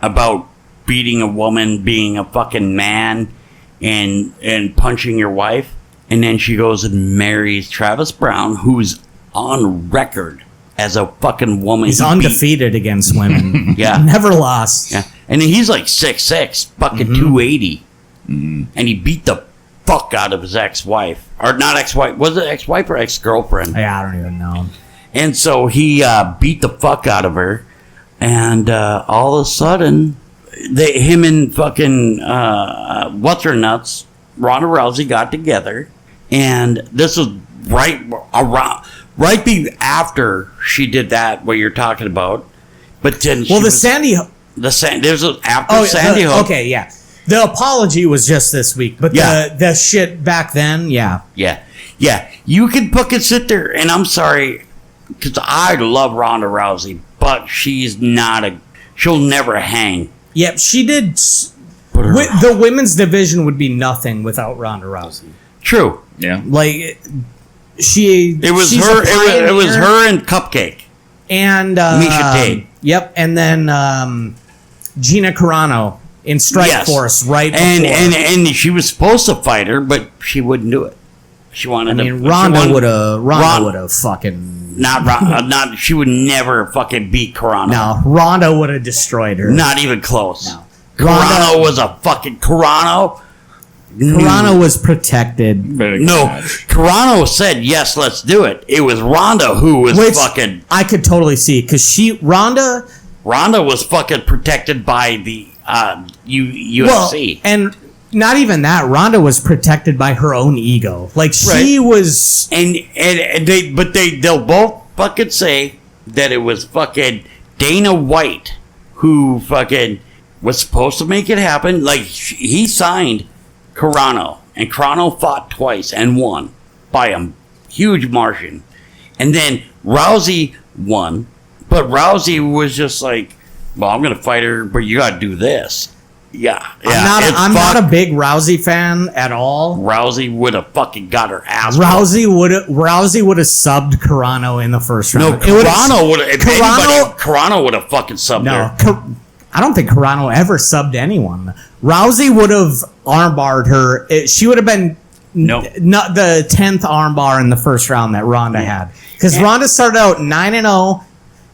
about beating a woman, being a fucking man, and punching your wife. And then she goes and marries Travis Brown, who's on record as a fucking woman. He's undefeated against women. Yeah. Never lost. Yeah. And he's like 6'6", fucking 280. And he beat the fuck out of his ex-wife. Or not ex-wife. Was it ex-wife or ex-girlfriend? Yeah, I don't even know. And so he beat the fuck out of her. And all of a sudden, him and fucking what's-her-nuts, Ronda Rousey, got together. And this was right after she did that, what you're talking about. But then Sandy Hook. Sandy Hook. Okay, yeah. The apology was just this week, but the shit back then, yeah. Yeah. You can fucking sit there, and I'm sorry, because I love Ronda Rousey, but she's she'll never hang. Yep, she did. The women's division would be nothing without Ronda Rousey. True. Yeah. Like it was her. It was her and Cupcake and Misha Tate. Yep, and then Gina Carano in Strike Force right before. And she was supposed to fight her, but she wouldn't do it. She wanted. Ronda would have fucking not. She would never fucking beat Carano. No, Ronda would have destroyed her. Not even close. No. Carano was a fucking Carano. Carano was protected. No, Carano said, yes, let's do it. It was Ronda who was fucking... I could totally see, because Ronda was fucking protected by the UFC. Well, and not even that, Ronda was protected by her own ego. Like, she was... And they'll both fucking say that it was fucking Dana White who fucking was supposed to make it happen. Like, he signed Carano, and Carano fought twice and won by a huge margin. And then Rousey won, but Rousey was just like, well, I'm going to fight her, but you got to do this. Yeah. I'm not a big Rousey fan at all. Rousey would have fucking got her ass. Rousey would have subbed Carano in the first round. No, Carano would have fucking subbed her. I don't think Carano ever subbed anyone. Rousey would have armbarred her. She would have been not the 10th armbar in the first round that Ronda had. Because Ronda started out 9-0,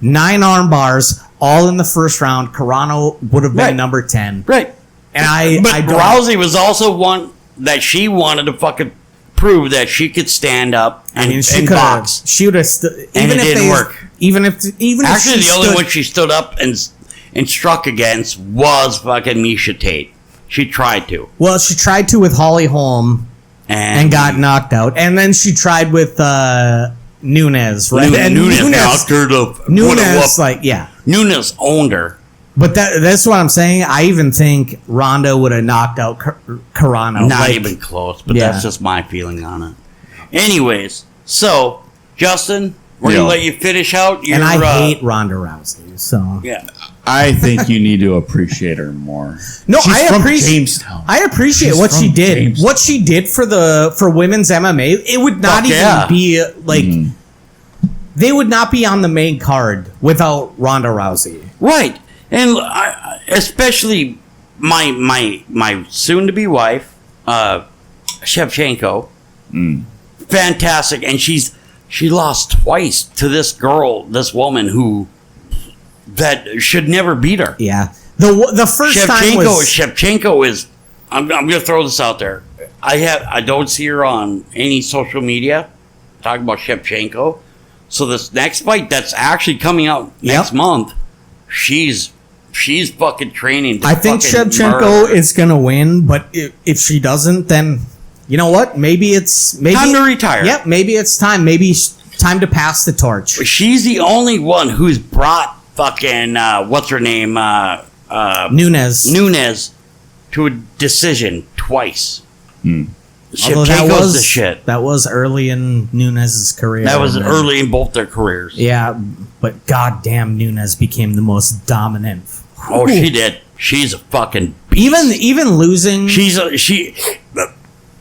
9 armbars, all in the first round. Carano would have been number 10. Right. And but Rousey was also one that she wanted to fucking prove that she could stand up and box. She would have and it didn't work. Even if actually the only one she stood up and struck against was fucking Misha Tate. She tried to. Well, she tried to with Holly Holm and got knocked out. And then she tried with Nunes, right? Nunes knocked her to Nunes owned her. But that's what I'm saying. I even think Ronda would have knocked out Carano. Not even close, but that's just my feeling on it. Anyways, so, Justin, we're going to let you finish out your... And I hate Ronda Rousey, so... Yeah. I think you need to appreciate her more. No, She's from Jamestown. I appreciate what she did. Jamestown. What she did for women's MMA, it would not be like they would not be on the main card without Ronda Rousey. Right. And especially my soon to be wife, Shevchenko. Fantastic, and she lost twice to this woman that should never beat her. Yeah. The first time was... Shevchenko is... I'm going to throw this out there. I don't see her on any social media talking about Shevchenko. So this next fight that's actually coming out next month, she's fucking training. I think Shevchenko is going to win, but if she doesn't, then you know what? Maybe time to retire. Yep, maybe it's time. Maybe time to pass the torch. She's the only one who's brought fucking what's her name Nunes to a decision twice. Shevchenko's the shit. That was early in Nunes's career. That was early in both their careers. Yeah, but goddamn, Nunes became the most dominant. Oh, she did. She's a fucking beast. Even losing.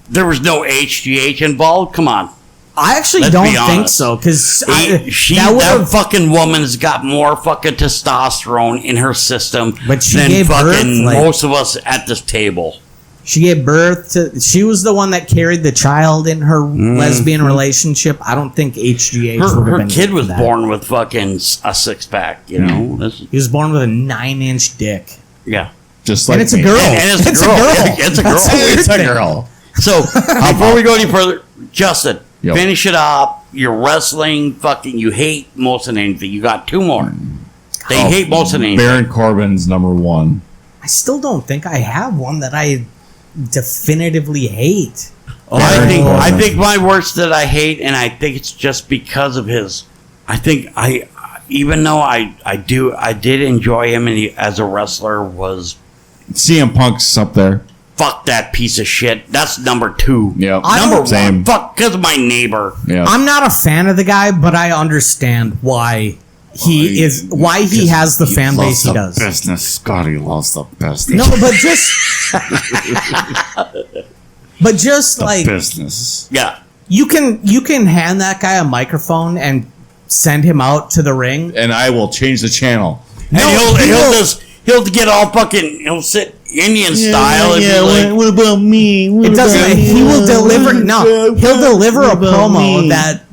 There was no HGH involved. Come on. I actually Let's don't be think honest. so because that fucking woman's got more fucking testosterone in her system But she than gave birth, fucking like- most of us at this table. She gave birth to. She was the one that carried the child in her lesbian relationship. I don't think HGH would have Her been kid good for was that. born with fucking a six pack. You know. He was born with a 9-inch dick, Yeah. Just like and it's a me. girl. And it's a girl. It's a girl. That's the weird It's a thing. girl. So before we go any further, Justin, Yo. finish it up. You're wrestling. Fucking, you hate most of anything. You got two more. They hate most of anything. Baron Corbin's number one. I still don't think I have one that I definitively hate. I think my worst that I hate, and I think it's just because of his. I think even though I did enjoy him as a wrestler, was CM Punk's up there. fuck that piece of shit. That's number 2. Yep. Number Same. 1, fuck, because of my neighbor. Yeah. I'm not a fan of the guy, but I understand why he has the fan base he does. Business. Scotty loves the business. No, but just like business. Yeah. you can hand that guy a microphone and send him out to the ring. And I will change the channel. And he'll get all fucking, he'll sit Indian style and be like, what about me? It doesn't. He will deliver. No, he'll deliver a promo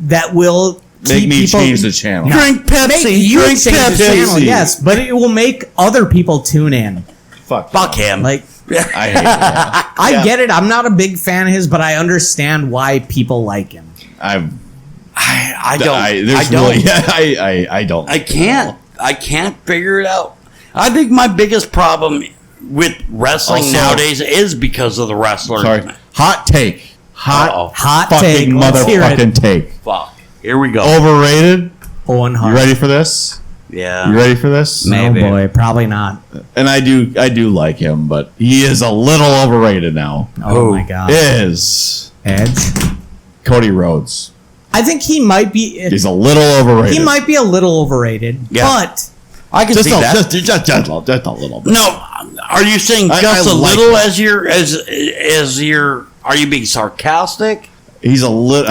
that will make keep me people, change the channel. drink Pepsi, You drink change the channel, Pepsi. yes, but it will make other people tune in. Fuck him. Like I hate that. I get it. I'm not a big fan of his, but I understand why people like him. I don't. I can't figure it out. I think my biggest problem with wrestling Also- nowadays is because of the wrestlers. Sorry. Hot take. Uh-oh. Hot take. Fucking Let's hear it. motherfucking take. Fuck. Here we go. Overrated. Owen Hart. You ready for this? Yeah. You ready for this? Maybe. Oh boy, probably not. And I do like him, but he is a little overrated now. Oh my god. Is Edge. Cody Rhodes. I think he might be. He's a little overrated. He might be a little overrated, Yeah. but I can just see that. just a little bit. No, are you saying I just a like little him. as your? Are you being sarcastic? He's a little.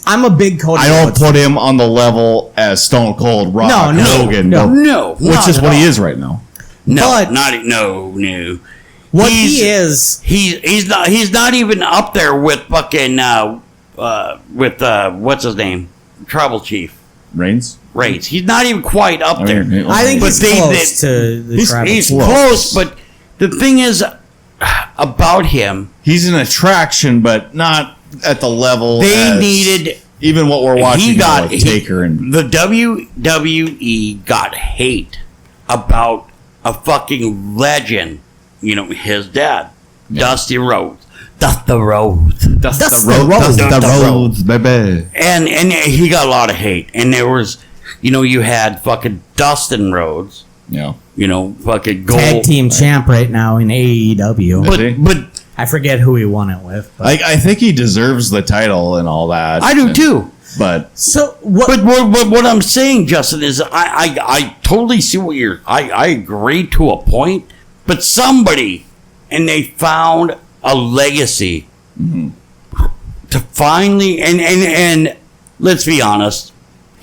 I'm a big Cody. I don't Rhodes put him on the level as Stone Cold, Rock, No, Hogan, No, which not is at what he all. is right now. No, But- no. What He's- he is. He's not even up there with fucking what's his name, Tribal Chief Reigns. Reigns. He's not even quite up there. I think But he's they- close to the tribal. He's close. close, but the thing is about him, He's an attraction, but not at the level. they as needed. even what we're watching He got now with Taker and the WWE got hate about a fucking legend. You know, his dad, Dusty Rhodes. Dusty Rhodes. Rhodes, baby. And he got a lot of hate. And there was, you had fucking Dustin Rhodes, Yeah. fucking gold. Tag team champ right now in AEW. Is he? But I forget who he won it with. But. I think he deserves the title and all that. I do too. But So what? But what I'm saying, Justin, is I totally see what I agree to a point, but somebody, and they found a legacy to finally, and let's be honest,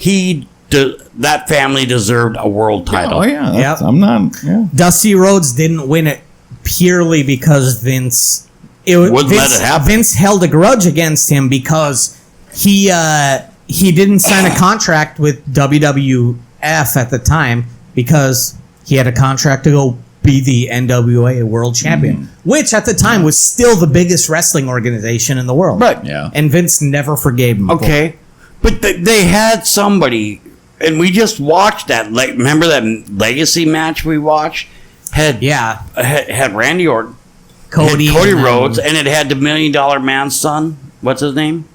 that family deserved a world title. oh yeah, Yep. I'm not. Yeah. Dusty Rhodes didn't win it purely because Vince. Wouldn't let it happen. Vince held a grudge against him because he didn't sign a contract with WWF at the time because he had a contract to go be the NWA World Champion, which at the time was still the biggest wrestling organization in the world. Right. Yeah. And Vince never forgave him. Okay, but they had somebody, and we just watched that. Remember that legacy match we watched? Had Randy Orton, Cody and, Rhodes, and it had the $1 Million Man's son. What's his name?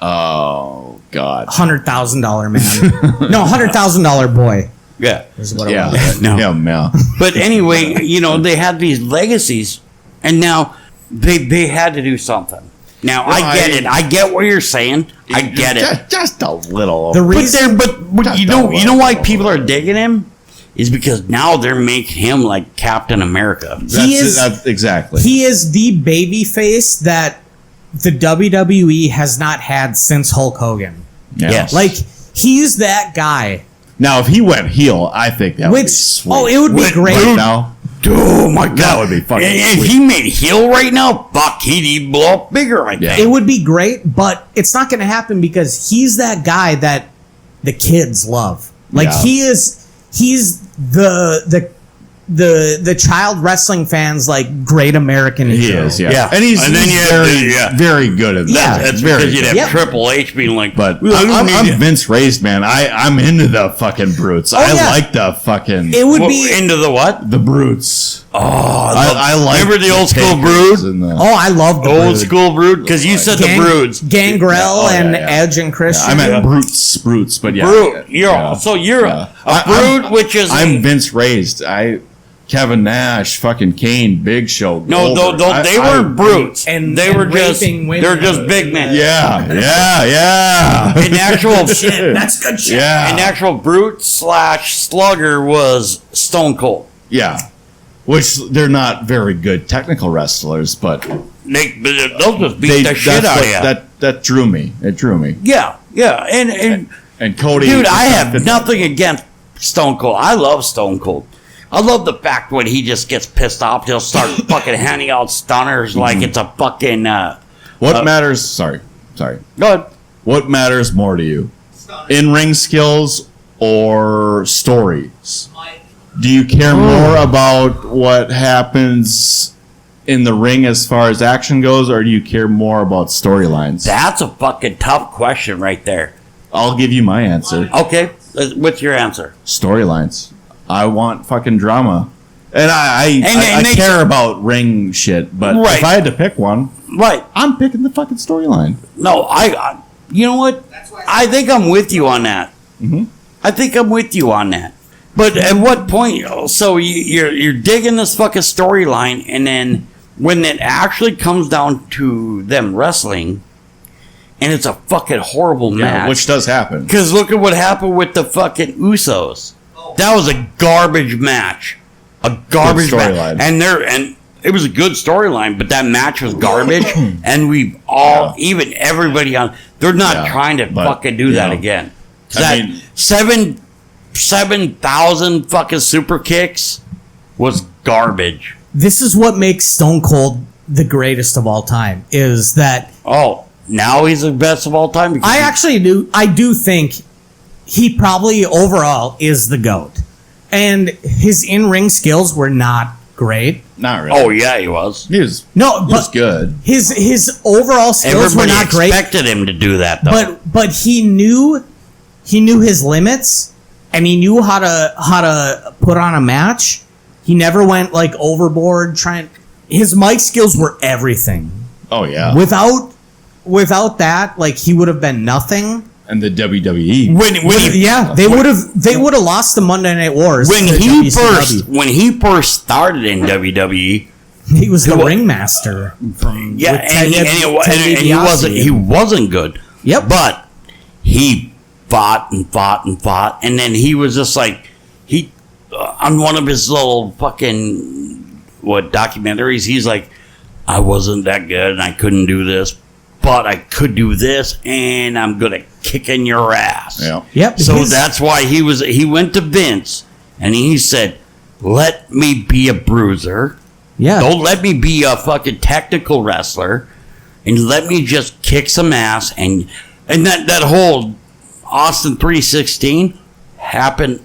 Oh God. $100,000 man. No, $100,000 boy. Yeah. Is what it Yeah. was. No. Yeah. But anyway, they had these legacies, and now They had to do something. Now I get it. I get what you're saying. I get it. Just a little. The reason, But you know why people are digging him is because now they're making him like Captain America. That's exactly. He is the baby face that the WWE has not had since Hulk Hogan. Yeah. Yes. Like, he's that guy. Now, if he went heel, I think that would be Which, sweet. oh, it would be great. Right now, Oh my god, that would be fucking If sweet. he made heel right now, fuck, he'd blow up bigger. I think. Yeah. It would be great, but it's not going to happen because he's that guy that the kids love. Like, Yeah. he's the child wrestling fans like great American He hero. is, yeah. Yeah. And he's, And then he's you have very, the- yeah. very good at that. Yeah. That's very because you'd good. have Yep. Triple H being like, But "Well, I don't need I'm it." Vince raised, man. I'm into the fucking brutes. I yeah. like the fucking It would Well, be. into the what? the brutes. Oh, I like remember the old school Takers brood? and the- Oh, I love the Old Brood. school brood? Because you said the broods. Gangrel Oh, yeah, and yeah. Edge and Christian. I meant brutes, but yeah. Brood. Yeah. So you're Yeah. a brood, which is I'm Vince raised. Kevin Nash, fucking Kane, Big Show. no, Goldberg. they weren't brutes, and- they and were just raping women. they're just big men. Yeah. An actual Shit, that's good shit. Yeah. an actual brute / slugger was Stone Cold. Yeah. Which they're not very good technical wrestlers, but They'll just beat the shit out of you. That drew me. It drew me. Yeah, and And Cody. dude, I have nothing against Stone Cold. I love Stone Cold. I love the fact when he just gets pissed off, he'll start fucking handing out stunners like it's a fucking. What matters? Sorry. Good. What matters more to you? In-ring skills or stories? Do you care more about what happens in the ring as far as action goes, or do you care more about storylines? That's a fucking tough question right there. I'll give you my answer. Okay, what's your answer? Storylines. I want fucking drama. And I they- care about ring shit, but Right. if I had to pick one, Right. I'm picking the fucking storyline. No, you know what? I think I'm with you on that. Mhm. I think I'm with you on that. But at what point? So you're digging this fucking storyline, and then when it actually comes down to them wrestling, and it's a fucking horrible match. Which does happen. Because look at what happened with the fucking Usos. That was a garbage match. A garbage match. storyline. And it was a good storyline, but that match was garbage. And we've all, even everybody on, they're not Yeah, trying to but, fucking do that you know, again. I That mean- 7,000 fucking super kicks was garbage. This is what makes Stone Cold the greatest of all time. Is that Oh, now he's the best of all time? Because I do think he probably overall is the GOAT. And his in-ring skills were not great. Not really. Oh, yeah, he was. He was But good. his overall skills were Everybody not great. expected him to do that, though. But he knew his limits, and he knew how to put on a match. He never went like overboard trying. His mic skills were everything. Oh yeah. Without that, like, he would have been nothing. And the WWE. They would have lost the Monday Night Wars. when to WCW. he first started in WWE, He was the ringmaster from yeah, with and he DiBiase. wasn't good. Yep. But he fought, and then he was just like on one of his little fucking documentaries. He's like, I wasn't that good, and I couldn't do this, but I could do this, and I'm gonna kick in your ass. Yeah. Yep. So that's why he went to Vince, and he said, "Let me be a bruiser." Yeah. Don't let me be a fucking technical wrestler, and let me just kick some ass. And that whole Austin 316 happened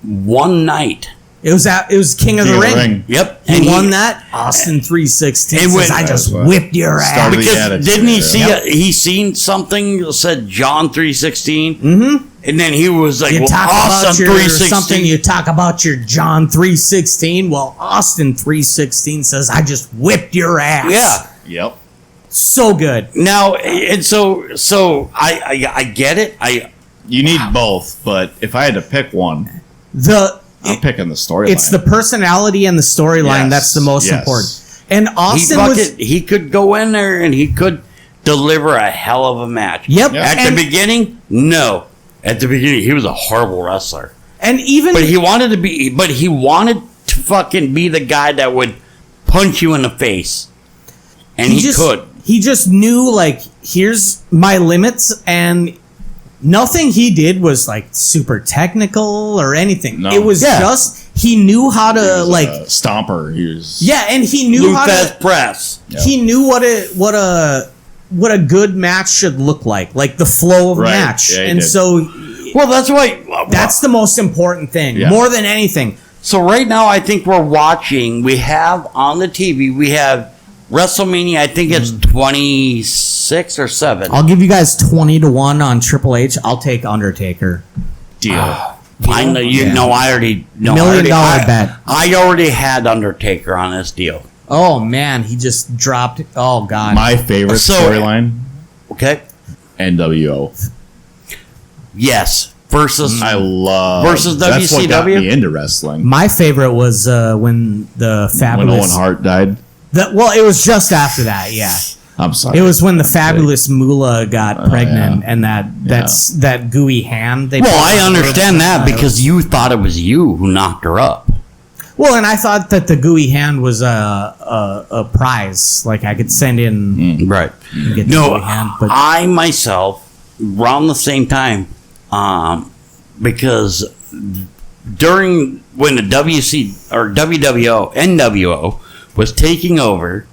one night. It was King of the Ring. Yep, He won that Austin 316. And when- Says, I just That's what whipped your ass. started the Because attitude, didn't he yeah. see Yep. he seen something that said John 316? Mm-hmm. And then he was like, You well, talk about Austin your 316. something. You talk about your John 316. Well, Austin 316 says, I just whipped your ass. Yeah. Yep. So good. Now, and so I get it. You need both, but if I had to pick one, I'm picking the storyline. It's the personality and the story line Yes, that's the most yes. important. And Austin he could go in there and he could deliver a hell of a match. Yep. At the beginning, no. At the beginning, he was a horrible wrestler. And even But he wanted to fucking be the guy that would punch you in the face. And he could. He just knew, like, here's my limits, and nothing he did was, like, super technical or anything. No. It was just, he knew how to, He was like... a stomper. He was... Yeah, and he knew how to... press. Yeah. He knew what a good match should look like the flow of a Right. match. Yeah, he and did. so... Well, that's why... That's the most important thing, Yeah. more than anything. So right now, I think we have on the TV, we have WrestleMania, I think it's 26 or 7. I'll give you guys 20-1 on Triple H. I'll take Undertaker. Deal. I know, Yeah. I already know. $1 million bet. I already had Undertaker on this deal. Oh, man, he just dropped... Oh, God. My favorite So- storyline, Okay? NWO. Yes. Versus... I love... Versus That's what got WCW? me into wrestling. My favorite was when the When Fabulous... Owen Hart died. Well, it was just after that, yeah. I'm sorry. It was when the Fabulous Moolah got pregnant, yeah. and that gooey hand. They Well, put I on her. understand that because you thought it was you who knocked her up. Well, and I thought that the gooey hand was a prize. Like I could send in Right. and get the No, gooey hand, but I myself, around the same time, because during when the NWO was taking over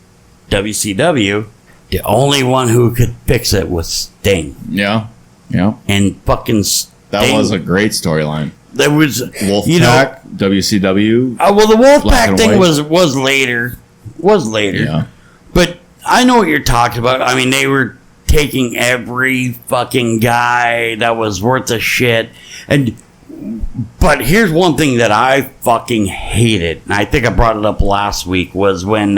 WCW, the only one who could fix it was Sting. Yeah. Yeah. And fucking Sting. That was a great storyline. There was, Wolfpack, WCW. well, the Black Wolfpack and thing white. was later. Was later. Yeah. But I know what you're talking about. I mean, they were taking every fucking guy that was worth a shit. But here's one thing that I fucking hated, and I think I brought it up last week, was when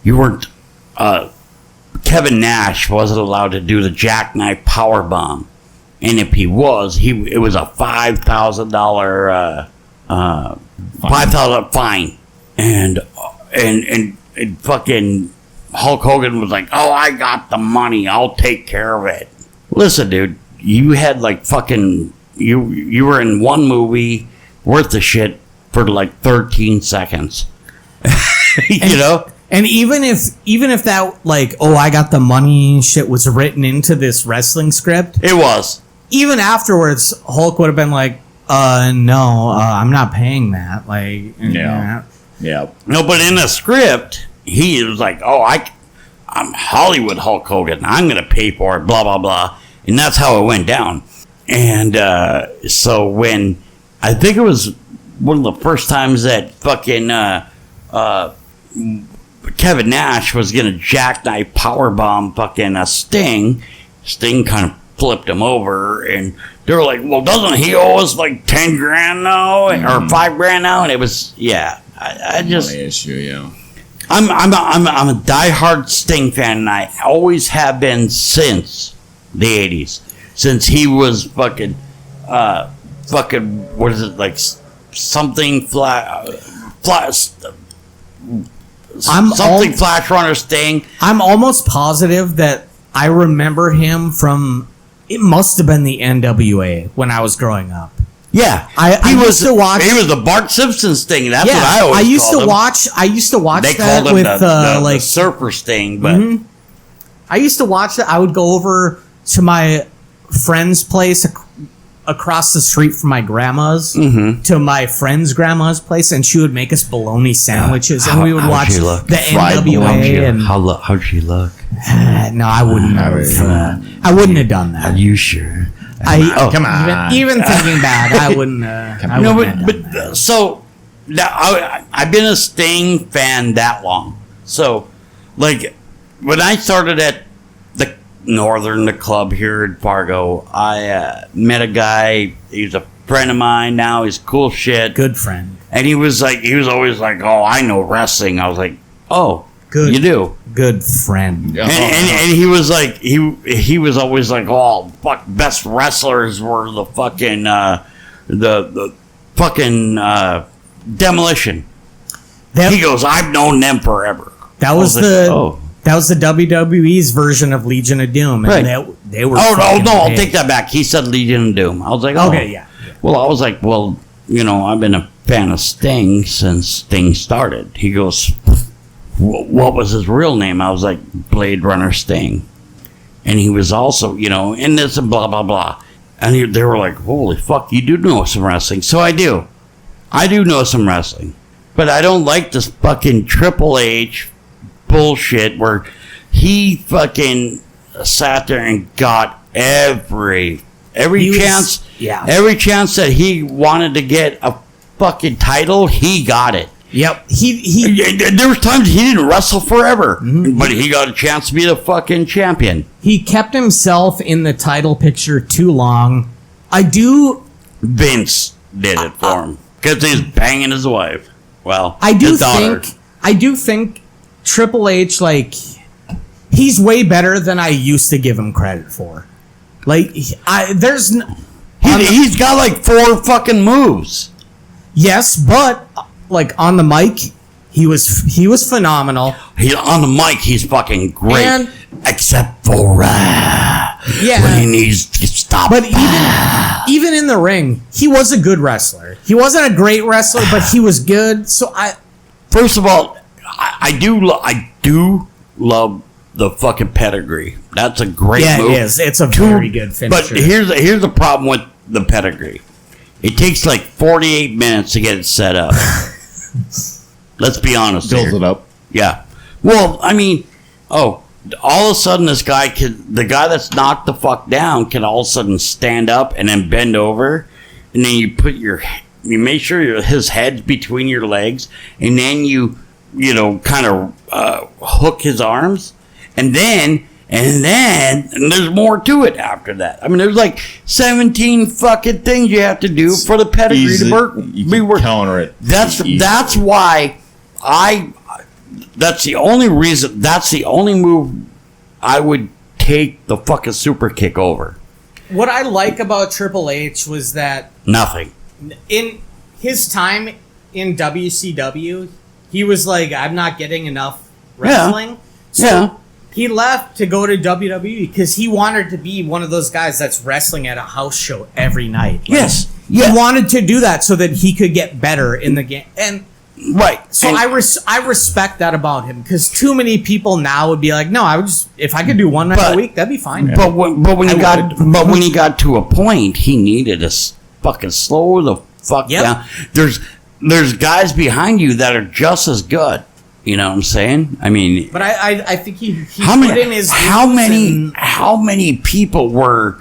you weren't... Kevin Nash wasn't allowed to do the jackknife power bomb. And if he was, it was a $5,000 $5,000 fine. And fucking Hulk Hogan was like, "Oh, I got the money. I'll take care of it." Listen, dude, you had like fucking you were in one movie worth of shit for like 13 seconds. You know? and even if that like I got the money shit was written into this wrestling script, It was. even afterwards, Hulk would have been like, no, I'm not paying that. Like, Yeah. Yeah. No, but in the script, he was like, "Oh, I'm Hollywood Hulk Hogan. I'm going to pay for it, blah, blah, blah." And that's how it went down. And so when, I think it was one of the first times that fucking Kevin Nash was going to jackknife powerbomb fucking Sting kind of flipped him over, and they were like, "Well, doesn't he owe us like 10 grand now, or $5 now?" And it was, yeah, I just, Money issue, yeah. I'm a diehard Sting fan, and I always have been since the 80s, since he was fucking what is it, like something something Flash Runner Sting. I'm almost positive that I remember him from. It must have been the NWA when I was growing up. Yeah, I used to watch. He was the Bart Simpson Sting. That's what I always used called to him. watch. I used to watch They that called him with the like Surfer Sting, but I used to watch that. I would go over to my friend's place across the street from my grandma's to my friend's grandma's place, and she would make us bologna sandwiches, and we would how'd watch she look? the Fried NWA. And how'd she look? no, I wouldn't have. I wouldn't have done that. Are you sure? Come on. Even thinking back, I wouldn't. I No, wouldn't have done but that. so now I've been a Sting fan that long. So, like, when I started at the club here in Fargo, I met a guy. He's a friend of mine now. He's cool shit. Good friend. And he was always like, "Oh, I know wrestling." I was like, "Oh, Good. you do." Good friend. Yeah. And he was like, he was always like, "Oh, fuck, best wrestlers were the fucking the fucking Demolition." That- He goes, "I've known them forever." That was that was the WWE's version of Legion of Doom, and Right. they were. Oh no! I'll big. take that back. He said Legion of Doom. I was like, Okay, yeah. Well, I was like, well, I've been a fan of Sting since Sting started. He goes, what was his real name? I was like, Blade Runner Sting. And he was also, in this and blah, blah, blah. And they were like, holy fuck, you do know some wrestling. So I do. I do know some wrestling. But I don't like this fucking Triple H bullshit where he fucking sat there and got every chance. Yeah. Every chance that he wanted to get a fucking title, he got it. Yep. He There was times he didn't wrestle forever, but he got a chance to be the fucking champion. he kept himself in the title picture too long. Vince did it for him because he's banging his wife. Well, I do his daughter. think Triple H, like, he's way better than I used to give him credit for. Like, there's He's got like 4 fucking moves. yes, but like on the mic, he was phenomenal. On the mic, he's fucking great. And- except for Yeah. when he needs to stop. But even in the ring, he was a good wrestler. He wasn't a great wrestler, but he was good. So First of all, I do love the fucking pedigree. That's a great move. it is. It's a very good finisher. But here's the problem with the pedigree. It takes like 48 minutes to get it set up. Let's be honest. Builds here. it up. Yeah. Well, I mean, all of a sudden the guy that's knocked the fuck down can all of a sudden stand up and then bend over, and then you make sure his head's between your legs, and then you kind of hook his arms, and then there's more to it after that. I mean, there's like 17 fucking things you have to do for the pedigree to work. You can counter it. That's why that's the only reason. That's the only move I would take the fucking super kick over. what I like about Triple H was that Nothing. in his time in WCW, he was like, I'm not getting enough wrestling. So Yeah. he left to go to WWE because he wanted to be one of those guys that's wrestling at a house show every night. Like, Yes. He wanted to do that so that he could get better in the game. And Right. so And- I respect that about him because too many people now would be like, no, I would just, if I could do one night But- a week, that'd be fine. But when he got to a point, he needed to fucking slow the fuck Yep. down. There's guys behind you that are just as good. You know what I'm saying? I mean, But I think he how put many in his how dues many and- how many people were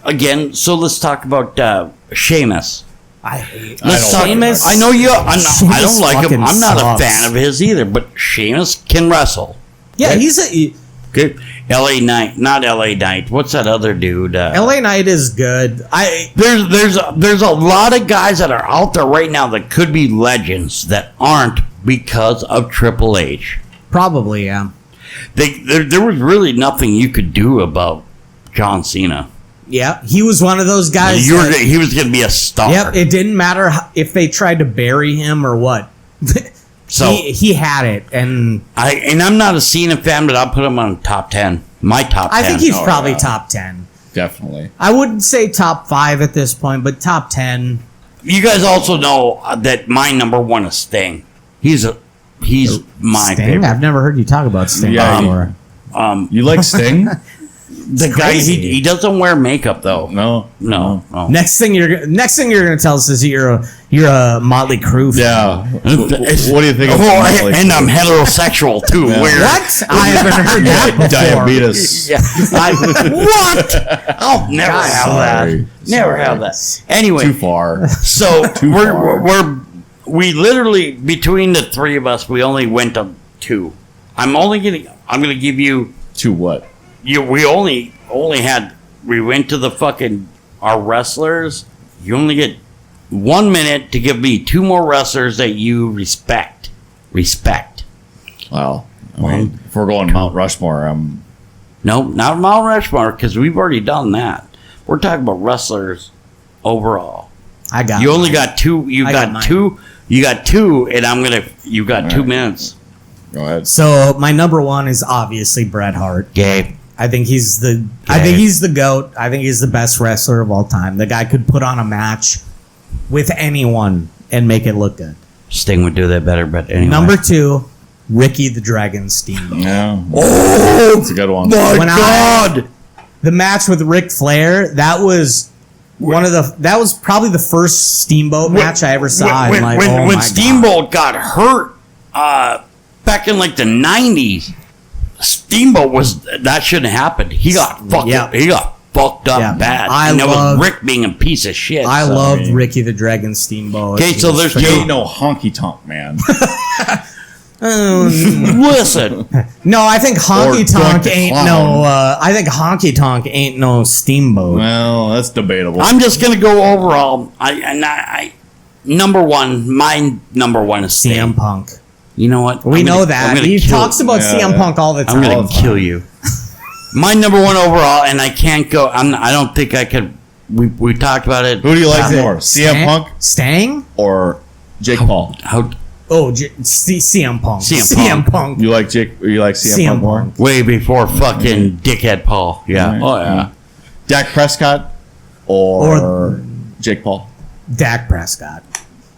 again? So let's talk about Sheamus. I hate Let's talk. Sheamus. I know you. I Sheamus don't like him. fucking I'm not sucks. a fan of his either. But Sheamus can wrestle. Yeah, Right. he's a Good. L.A. Knight, not L.A. Knight. What's that other dude? LA Knight is good. There's a lot of guys that are out there right now that could be legends that aren't because of Triple H. Probably, yeah. There was really nothing you could do about John Cena. Yeah, he was one of those guys. He was going to be a star. Yep, it didn't matter if they tried to bury him or what. So he had it, and I'm not a Cena fan, but I'll put him on top 10. My top 10. I think he's Oh, probably yeah. top 10. Definitely. I wouldn't say top 5 at this point, but top 10. You guys also know that my number one is Sting. He's my Sting? favorite. I've never heard you talk about Sting Yeah, before. You like Sting? The guy he doesn't wear makeup though. No. No. Next thing you're gonna tell us is you're a Motley Crue fan. Yeah. What do you think of Oh, Motley and I'm Crue? heterosexual too. Yeah. Weird. What? I haven't heard that before. Diabetes. Yeah. What? I'll never God, have sorry. that. Never have that. Anyway, Too far. so far. we literally between the three of us we only went to 2. I'm gonna give you To what? we went to the fucking our wrestlers. You only get 1 minute to give me 2 more wrestlers that you respect. Well, I mean, if we're going Mount Rushmore, No, not Mount Rushmore because we've already done that. We're talking about wrestlers overall. I got. You only mine. got 2. You I got got mine. 2. You got 2, and you got 2 minutes. Go ahead. So my number one is obviously Bret Hart. Gabe. I think he's the GOAT. I think he's the best wrestler of all time. The guy could put on a match with anyone and make it look good. Sting would do that better, but anyway. Number two, Ricky the Dragon Steamboat. Yeah. Oh, It's a good one. my When God. The match with Ric Flair, that was probably the first Steamboat match I ever saw. When, and when, oh when my Steamboat got hurt back in like the 90s, Steamboat that shouldn't have happened. He got fucked Yeah. up. He got fucked up Yeah. bad. I and that love- was Rick being a piece of shit. I so. loved Ricky the Dragon Steamboat. Okay, so there's You ain't no honky tonk man. Listen, no, I think Honky Or Tonk Doink the ain't Clown. no. I think Honky Tonk ain't no Steamboat. Well, that's debatable. I'm just gonna go overall. My number one is Sting. CM Punk. You know what? We I'm know gonna- that. I'm gonna He kill- talks about Yeah, CM yeah. Punk all the time. I'm gonna kill you. My number one overall, and I can't go. I don't think I could. We talked about it. Who do you like Is it more, CM Punk Stang? or Jake Paul? How Oh, CM Punk. CM Punk. You like Jake? You like CM Punk more? way before fucking dickhead Paul? Yeah. Right. Oh yeah. Dak Prescott or Jake Paul? Dak Prescott.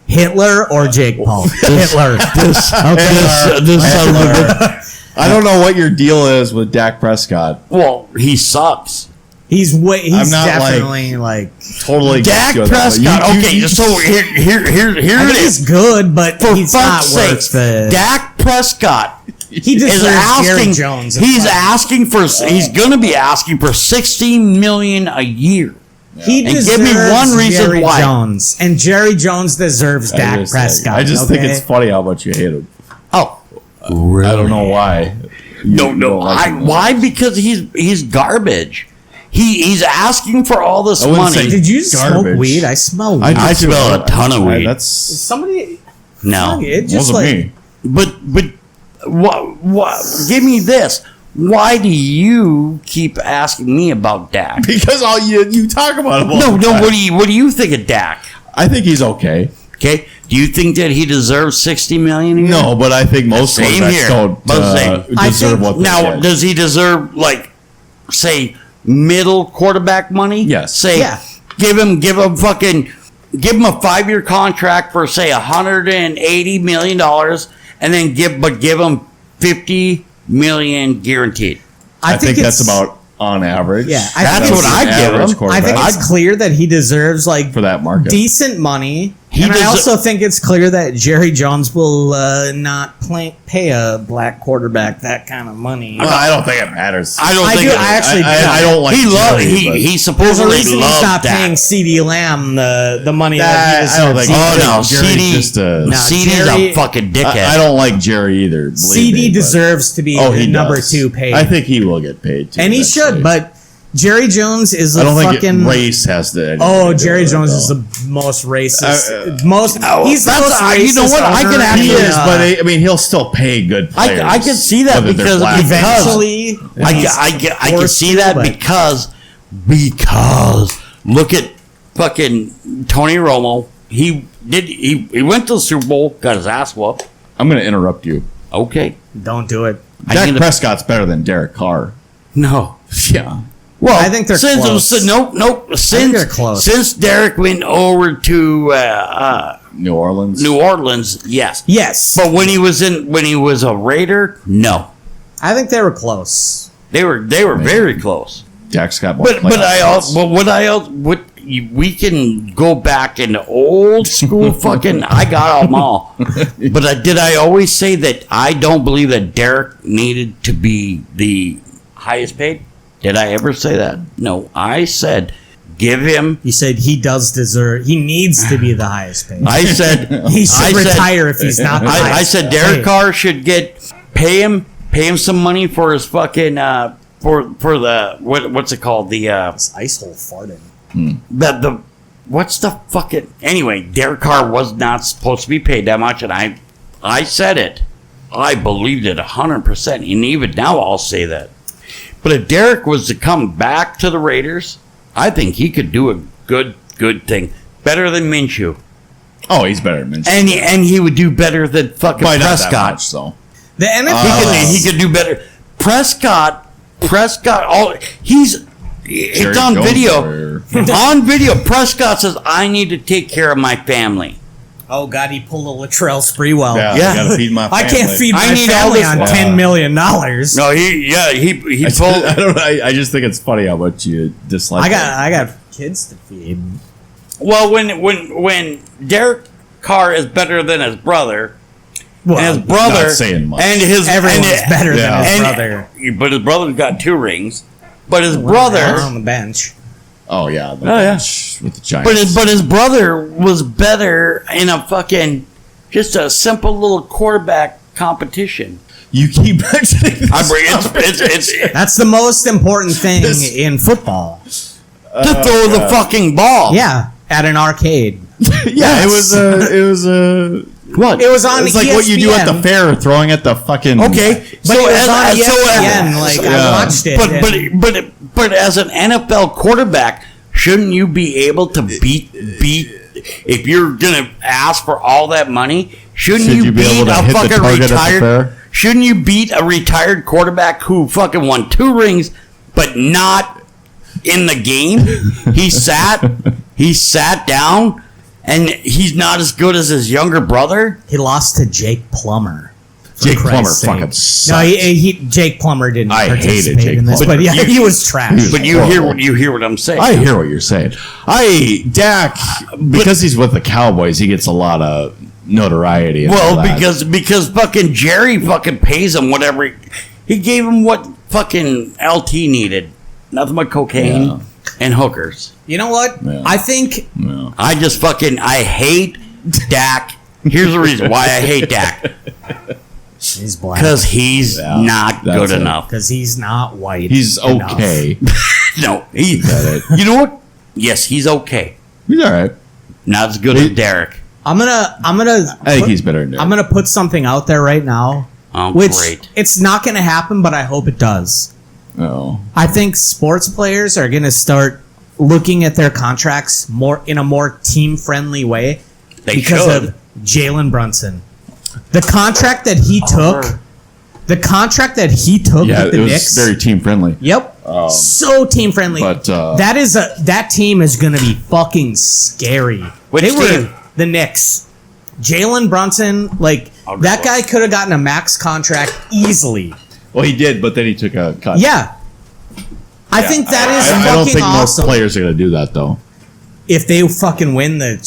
Hitler or Jake Paul? Hitler. This son of a bitch. I don't know what your deal is with Dak Prescott. Well, he sucks. He's I'm not, definitely like Totally Dak good, but Prescott. you- Okay, so here I it think is. he's good, but For he's not fuck's worth sake, the. Dak Prescott He is deserves Jerry asking. Jones. He's asking for. He's going to be asking for $60 million a year. He And deserves give me one reason Jerry why. Jones, and Jerry Jones deserves Dak Prescott. I just think okay? it's funny how much you hate him. Oh, I don't know why. no. You don't like him. Why? Because he's garbage. He's asking for all this I wouldn't money. say- Did you smoke Garbage. weed? I smell weed. I smell a ton of weed. That's Somebody. No, It just wasn't like. me. but what? Give me this. Why do you keep asking me about Dak? Because all you talk about him. all No. the time. What do you think of Dak? I think he's okay. Okay. Do you think that he deserves $60 million a year? No, but I think most Same quarterbacks here. don't But same. I deserve think- what they Now, get. does he deserve say middle quarterback money? Yes. Say Yeah. give him a 5-year contract for say $180 million, and then give him $50 million guaranteed. I think that's it's- about on average. Yeah, That's think what it's- I give average him. I quarterback. think it's clear that he deserves like for that market. decent money. He and I deser- also think it's clear that Jerry Jones will not pay a black quarterback that kind of money. Well, I don't think it matters. I don't I think do- it- I actually do. I don't like he loves Jerry, he but- he There's a supposedly reason he's loves not paying Dak. CD Lamb the money that he I deserves. don't think. Oh no, Jerry's CD. just a- No, CD's Jerry- a fucking dickhead. I don't like Jerry either. believe CD me, but- deserves to be Oh, the he number does. 2 paid. I think he will get paid too. and he eventually. should, but Jerry Jones is I a don't think fucking race has to. Oh, anything to do Jerry with it, Jones though. is the most racist. Oh, He's the that's- most racist. you know what? I can owner actually- He in, is, but I mean, he'll still pay good players. I can see that whether they're because black or eventually, I he's can forced see to, that but- because look at fucking Tony Romo. He went to the Super Bowl, got his ass whooped. I'm going to interrupt you. Okay, don't do it. Dak Prescott's better than Derek Carr. no. Yeah. Well, I think they're close. Nope. they're close. Since Derek went over to New Orleans. New Orleans, yes. Yes, But when he was a Raider, no. I think they were close. They were very close. Dak's got more. But we can go back into old school fucking. I got them all. But did I always say that I don't believe that Derek needed to be the highest paid? Did I ever say that? No, I said give him. You said he does deserve. He needs to be the highest paid. I said He should I said- retire if he's not. The I highest said paid. Derek Carr should pay him some money for his fucking for the what's it called This ice hole farted. the what's the fucking anyway. Derek Carr was not supposed to be paid that much, and I said it. I believed it 100%, and even now I'll say that. But if Derek was to come back to the Raiders, I think he could do a good thing, better than Minshew, Oh, he's better than Minshew. and he would do better than fucking Probably not that Prescott. much, though. The NFL He could do better. Prescott. It's on video. On video, Prescott says, "I need to take care of my family." Oh God, he pulled a Latrell Sprewell. Yeah, Yeah. I gotta feed my family. I can't feed my I need all family this- on Wow. $10 million. No, he pulled. I just think it's funny how much you dislike. I got kids to feed. Well, when Derek Carr is better than his brother, Well, and his brother, not saying much. and his everyone's and- better Yeah. than his and- brother. But his brother's got 2 rings. But his We're brother, on the bench. Oh yeah, the yeah. bench with the Giants. but his brother was better in a fucking just a simple little quarterback competition. you keep mentioning this. I bring it's That's the most important thing This- in football. to throw the fucking ball. Yeah, at an arcade. Yeah, it was a what? It was on It's like what you do at the ESPN. fair, throwing at the fucking. Okay, But it was on ESPN. Like Yeah. I watched it. and- but as an NFL quarterback, shouldn't you be able to beat if you're gonna ask for all that money? Shouldn't Should you you be able beat to a hit the fucking target at the retired? fair? Shouldn't you beat a retired quarterback who fucking won 2 rings but not in the game? He sat down, and he's not as good as his younger brother. he lost to Jake Plummer. for Jake Plummer Christ's sake. fucking sucks. No, Jake Plummer didn't I hated participate Jake in this, Plummer. but yeah, he was trash. But you hear what I'm saying. I hear what you're saying. Dak, because he's with the Cowboys, he gets a lot of notoriety. And all Well, that. because fucking Jerry fucking pays him whatever he gave him what fucking LT needed, nothing but cocaine Yeah. and hookers. You know what? Yeah. I think No. I hate Dak. Here's the reason why I hate Dak, he's black because he's Yeah, not that's good it. enough. because he's not white. He's enough. okay. No, he. it. You know what? Yes, he's okay. He's all right. Not as good He- as Derek. I'm gonna. I think he's better than Dak. I'm gonna put something out there right now, Oh, which great. it's not gonna happen, but I hope it does. Oh. I think sports players are gonna start looking at their contracts in a more team friendly way They because should. of Jalen Brunson. The contract that he took. The contract that he took Yeah, with it the was Knicks. very team friendly. Yep. So team friendly. but, that team is going to be fucking scary. Which they were team? the Knicks. Jalen Brunson, like I'll that go. guy could have gotten a max contract easily. Well, he did, but then he took a cut. Yeah. I think that is I don't fucking think awesome. most players are going to do that, though. If they fucking win the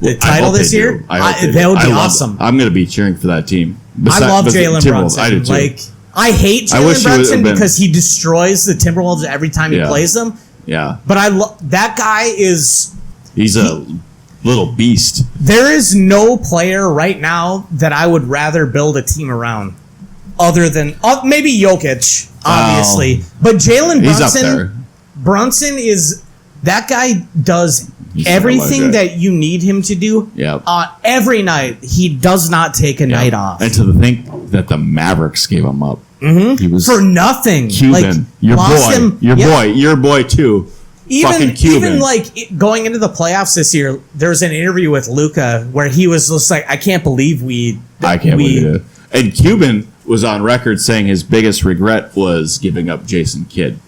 I title hope they this do. year, I hope they do. that would I be love awesome. it. I'm going to be cheering for that team. I love Jalen Timberwolves. Brunson. I do too. Like I hate I wish Jalen he would have Brunson been- because he destroys the Timberwolves every time he Yeah. plays them. Yeah, But that guy is. he's a little beast. There is no player right now that I would rather build a team around, other than maybe Jokic, obviously. But Jalen He's up Brunson, there. Brunson is that guy does He's everything legit. that you need him to do. Yep. Every night he does not take a night off And to think that the Mavericks gave him up. Mm-hmm. He was for nothing. Cuban. Like, your lost boy. him- Your yeah. boy. Your boy, too. Fucking Cuban. Even like going into the playoffs this year, there was an interview with Luca where he was just like, "I can't believe I can't believe it. And Cuban was on record saying his biggest regret was giving up Jason Kidd.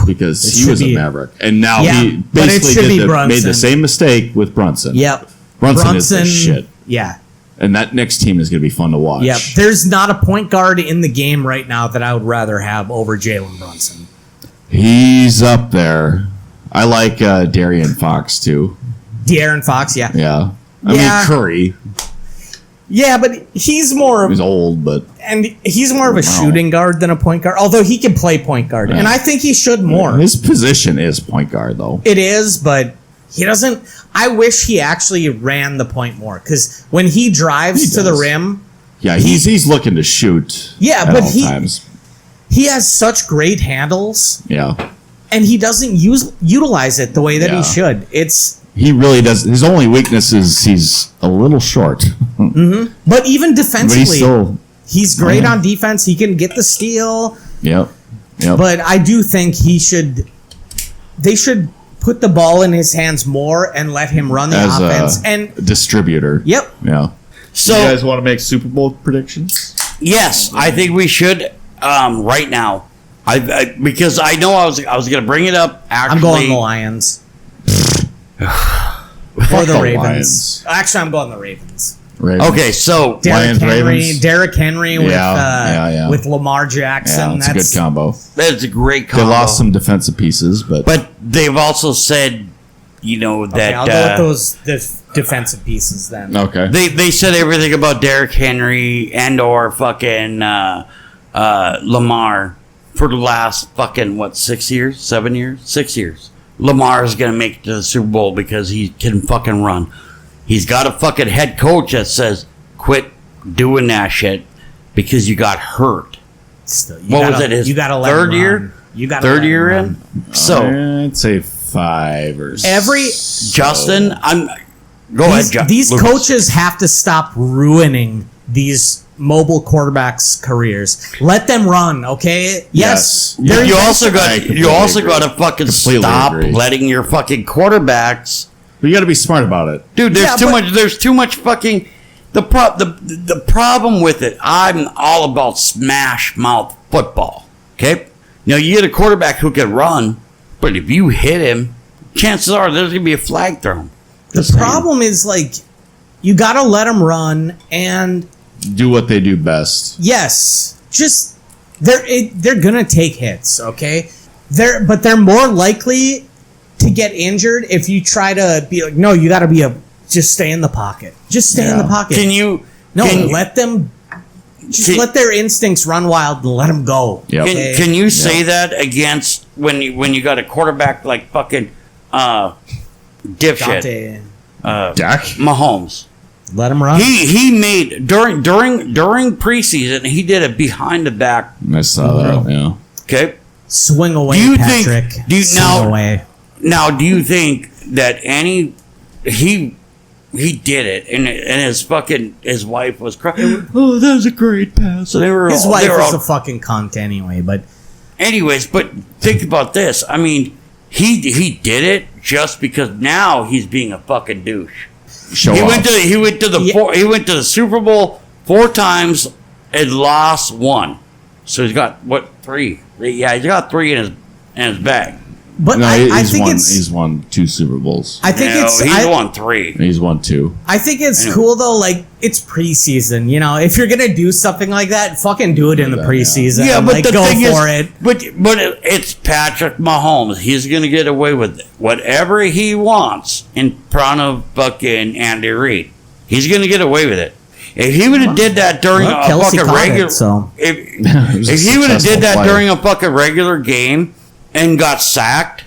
Because It he should was be- a Maverick. And now Yeah, he but it basically should be made Brunson. the same mistake with Brunson. Yep. Brunson is the shit. Yeah. And that next team is going to be fun to watch. Yep. There's not a point guard in the game right now that I would rather have over Jalen Brunson. He's up there. I like Darian Fox, too. De'Aaron Fox, yeah. Yeah. I Yeah. mean, Curry. Yeah, but he's more He's old, but of a shooting guard than a point guard, although he can play point guard. And I think he should more. his position is point guard, though. It is, but he doesn't. I wish he actually ran the point more because when he drives He to the does. rim, Yeah, he's looking to shoot. Yeah, at but all times. he has such great handles Yeah. and he doesn't utilize it the way that Yeah. he should. He really does. His only weakness is he's a little short. But even But defensively, he's still. he's great Yeah. on defense. He can get the steal, Yep. Yep. but I do think they should put the ball in his hands more and let him run the As offense. a And distributor. yep, Yeah. So you guys want to make Super Bowl predictions? Yes, I think we should right now. Because I know I was going to bring it up. Actually, I'm going the Lions. Or the Ravens. Actually, I'm going the Ravens. Ravens. Okay, so Derrick Henry with Lamar Jackson. Yeah, that's a good combo. That's a great combo. They lost some defensive pieces, but they've also said, that okay, I'll go with those defensive pieces then. okay. They said everything about Derrick Henry and or fucking Lamar for the last fucking 6 years, 7 years, 6 years. Lamar is gonna make it to the Super Bowl because he can fucking run. He's got a fucking head coach that says, quit doing that shit because you got hurt. What was it? His third year? You got third year in? So I'd say 5 or Justin, go ahead. These Lucas. coaches have to stop ruining these mobile quarterbacks' careers. Let them run, okay? Yes. You also got to fucking Completely stop agree. letting your fucking quarterbacks. But you got to be smart about it, Dude, there's too much fucking the problem with it. I'm all about smash mouth football. Okay? Now you get a quarterback who can run, but if you hit him, chances are there's going to be a flag thrown. The problem is you got to let them run and do what they do best. yes, just they're going to take hits, okay? But they're more likely to get injured if you try to be like, no, you got to just stay in the pocket. Just stay in the pocket. Let them let their instincts run wild and let them go. Yep. Okay? Can you say that against when you got a quarterback like fucking dipshit Dak? Mahomes? Let him run. He made during preseason he did a behind the back. I saw that. Yeah. Okay. Swing away, Do you Patrick. Swing away. Now, do you think that he did it and his wife was crying? Oh, that was a great pass. So His wife is a fucking cunt anyway, but anyways, but think about this. I mean, he did it just because now he's being a fucking douche. He went to the Super Bowl 4 times and lost 1. So he's got 3? Yeah, he's got 3 in his bag. But No, I think he's won 2 Super Bowls. I think he's won 3. He's won 2. I think it's cool though. It's preseason. If you're gonna do something like that, fucking do it in the preseason. Yeah, but the go thing for is, it. But it's Patrick Mahomes. He's gonna get away with whatever he wants in front of fucking Andy Reid. He's gonna get away with it. If he would have did that during a fucking regular, if he would have did that during a fucking regular game and got sacked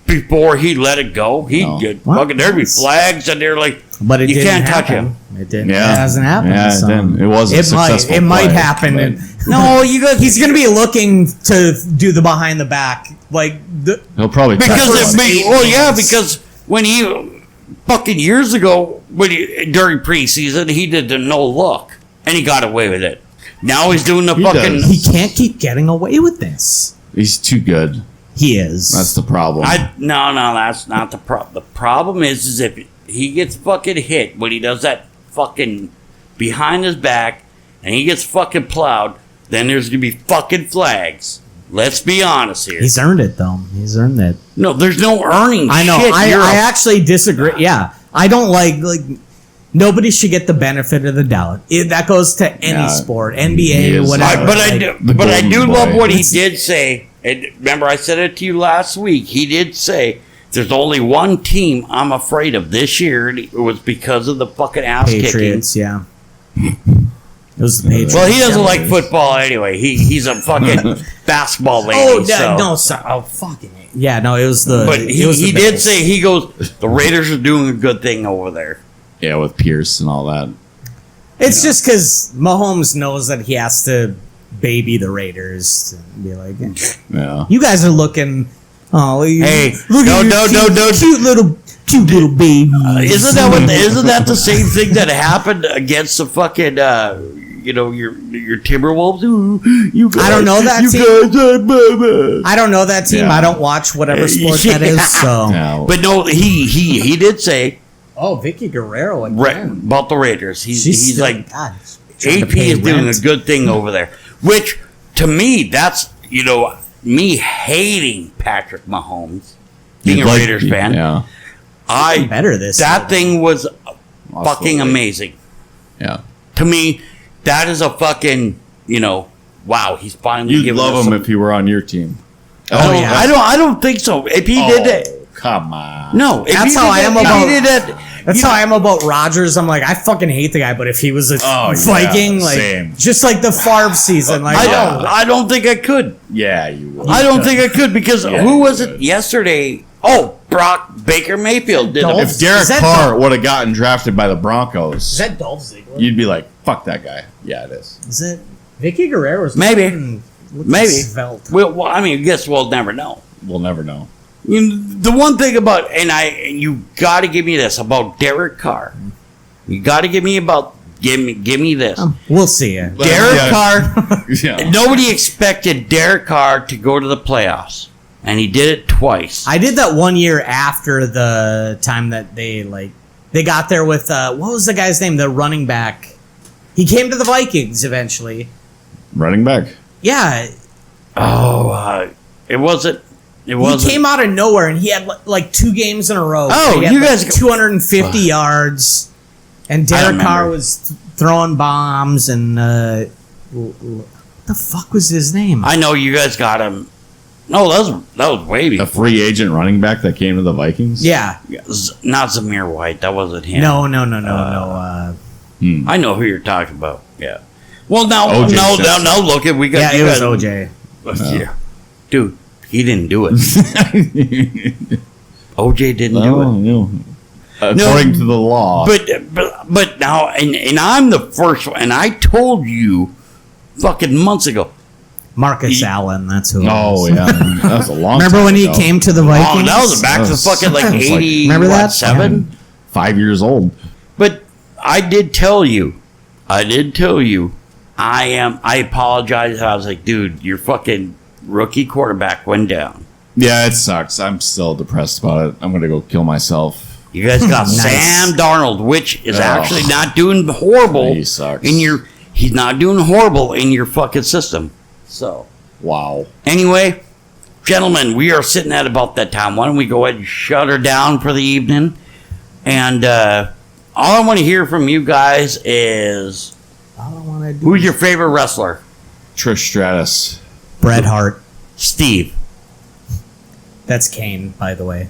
before he let it go, he'd get fucking. There'd be flags, and they're like, but it you can't touch happen. him. It didn't. Yeah. It hasn't happened. Yeah, so. it didn't. It wasn't successful. It might happen. No, he's going to be looking to do the behind the back, he'll probably because when he fucking years ago during preseason he did the no look and he got away with it. Now he's doing the fucking. He can't keep getting away with this. He's too good. He is. That's the problem. No, that's not the problem. The problem is if he gets fucking hit when he does that fucking behind his back and he gets fucking plowed, then there's gonna be fucking flags. Let's be honest here. He's earned it though. He's earned it. No, there's no earning. I know. Shit. I actually disagree. Yeah, I don't like. Nobody should get the benefit of the doubt. That goes to any sport, NBA, whatever. But I do love what he did say. And remember, I said it to you last week. He did say there's only one team I'm afraid of this year, and it was because of the fucking ass Patriots, kicking. Yeah. It was the Patriots. Well, he doesn't like football anyway. He's a fucking basketball lady. Fucking yeah, no, it was the. But he did say he goes. The Raiders are doing a good thing over there. Yeah, with Pierce and all that. It's just because Mahomes knows that he has to baby the Raiders and be like, Yeah. you guys are looking. Oh, hey, look no, cute little baby. Isn't that the same thing that happened against the fucking your Timberwolves? Ooh, you guys, I don't know that team. I don't know that team. Yeah. I don't watch whatever sport that is. So, Yeah. But no, he did say Vicky Guerrero again. about the Raiders. He's like, God. to AP pay is doing a rent. good thing over there. Which, to me, that's, me hating Patrick Mahomes, being a Raiders fan. Yeah. Better this That year. thing was fucking Absolutely. amazing. Yeah. To me, that is a fucking, wow, he's finally You'd giving us love him some- if he were on your team. Oh, yeah. I don't think so. If he did that, Come on. no. If That's he how did I am that, if about- he did that, That's how I am about Rodgers. I'm like, I fucking hate the guy, but if he was a Oh, yeah, Viking, like same. just like the Favre season, like I don't think I could. Yeah, you would. I don't think I could because Yeah, who you was would. it yesterday? Oh, Brock Baker Mayfield did Dolph- it. If Derek Is that Carr would have gotten drafted by the Broncos, is that Dolph Ziggler? you'd be like, fuck that guy. Yeah, it is. Is it Vicky Guerrero's Maybe. looking Maybe. svelte. Well, I mean, I guess we'll never know. We'll never know. The one thing about, and you got to give me this about Derek Carr. You got to give me this. We'll see ya. Derek Yeah. Carr. Yeah. Nobody expected Derek Carr to go to the playoffs, and he did it twice. I did that one year after the time that they got there with what was the guy's name? The running back. He came to the Vikings eventually. Running back. Yeah, It wasn't. It he wasn't. came out of nowhere and he had like 2 games in a row. Oh, He had, you guys- 250 yards, and Derek remember. Carr was throwing bombs and what the fuck was his name? I know you guys got him. No, that was way A before. free agent running back that came to the Vikings? yeah, Not Zamir White. That wasn't him. no. I know who you're talking about. Yeah. Well, now, O.J. no, Simpson. now, look at we got. Yeah, you it was got- OJ. Yeah, dude, he didn't do it. OJ didn't do it. no. According to the law. But now, and I'm the first one, and I told you, fucking months ago. Marcus Allen, that's who. It Oh, was. yeah. That was a long Remember time when he ago. came to the Oh, Vikings? that was back to That was- fucking like that was like- 80. Remember that? 7? 5 years old. But I did tell you. I apologize. I was like, dude, your fucking rookie quarterback went down. Yeah, it sucks. I'm still depressed about it. I'm going to go kill myself. You guys got Nice. Sam Darnold, which is Oh. actually not doing horrible. He sucks. He's not doing horrible in your fucking system. So Wow. anyway, gentlemen, we are sitting at about that time. Why don't we go ahead and shut her down for the evening? And all I want to hear from you guys is All I want to do who's your favorite wrestler? Trish Stratus. Bret Hart. Steve. That's Kane, by the way.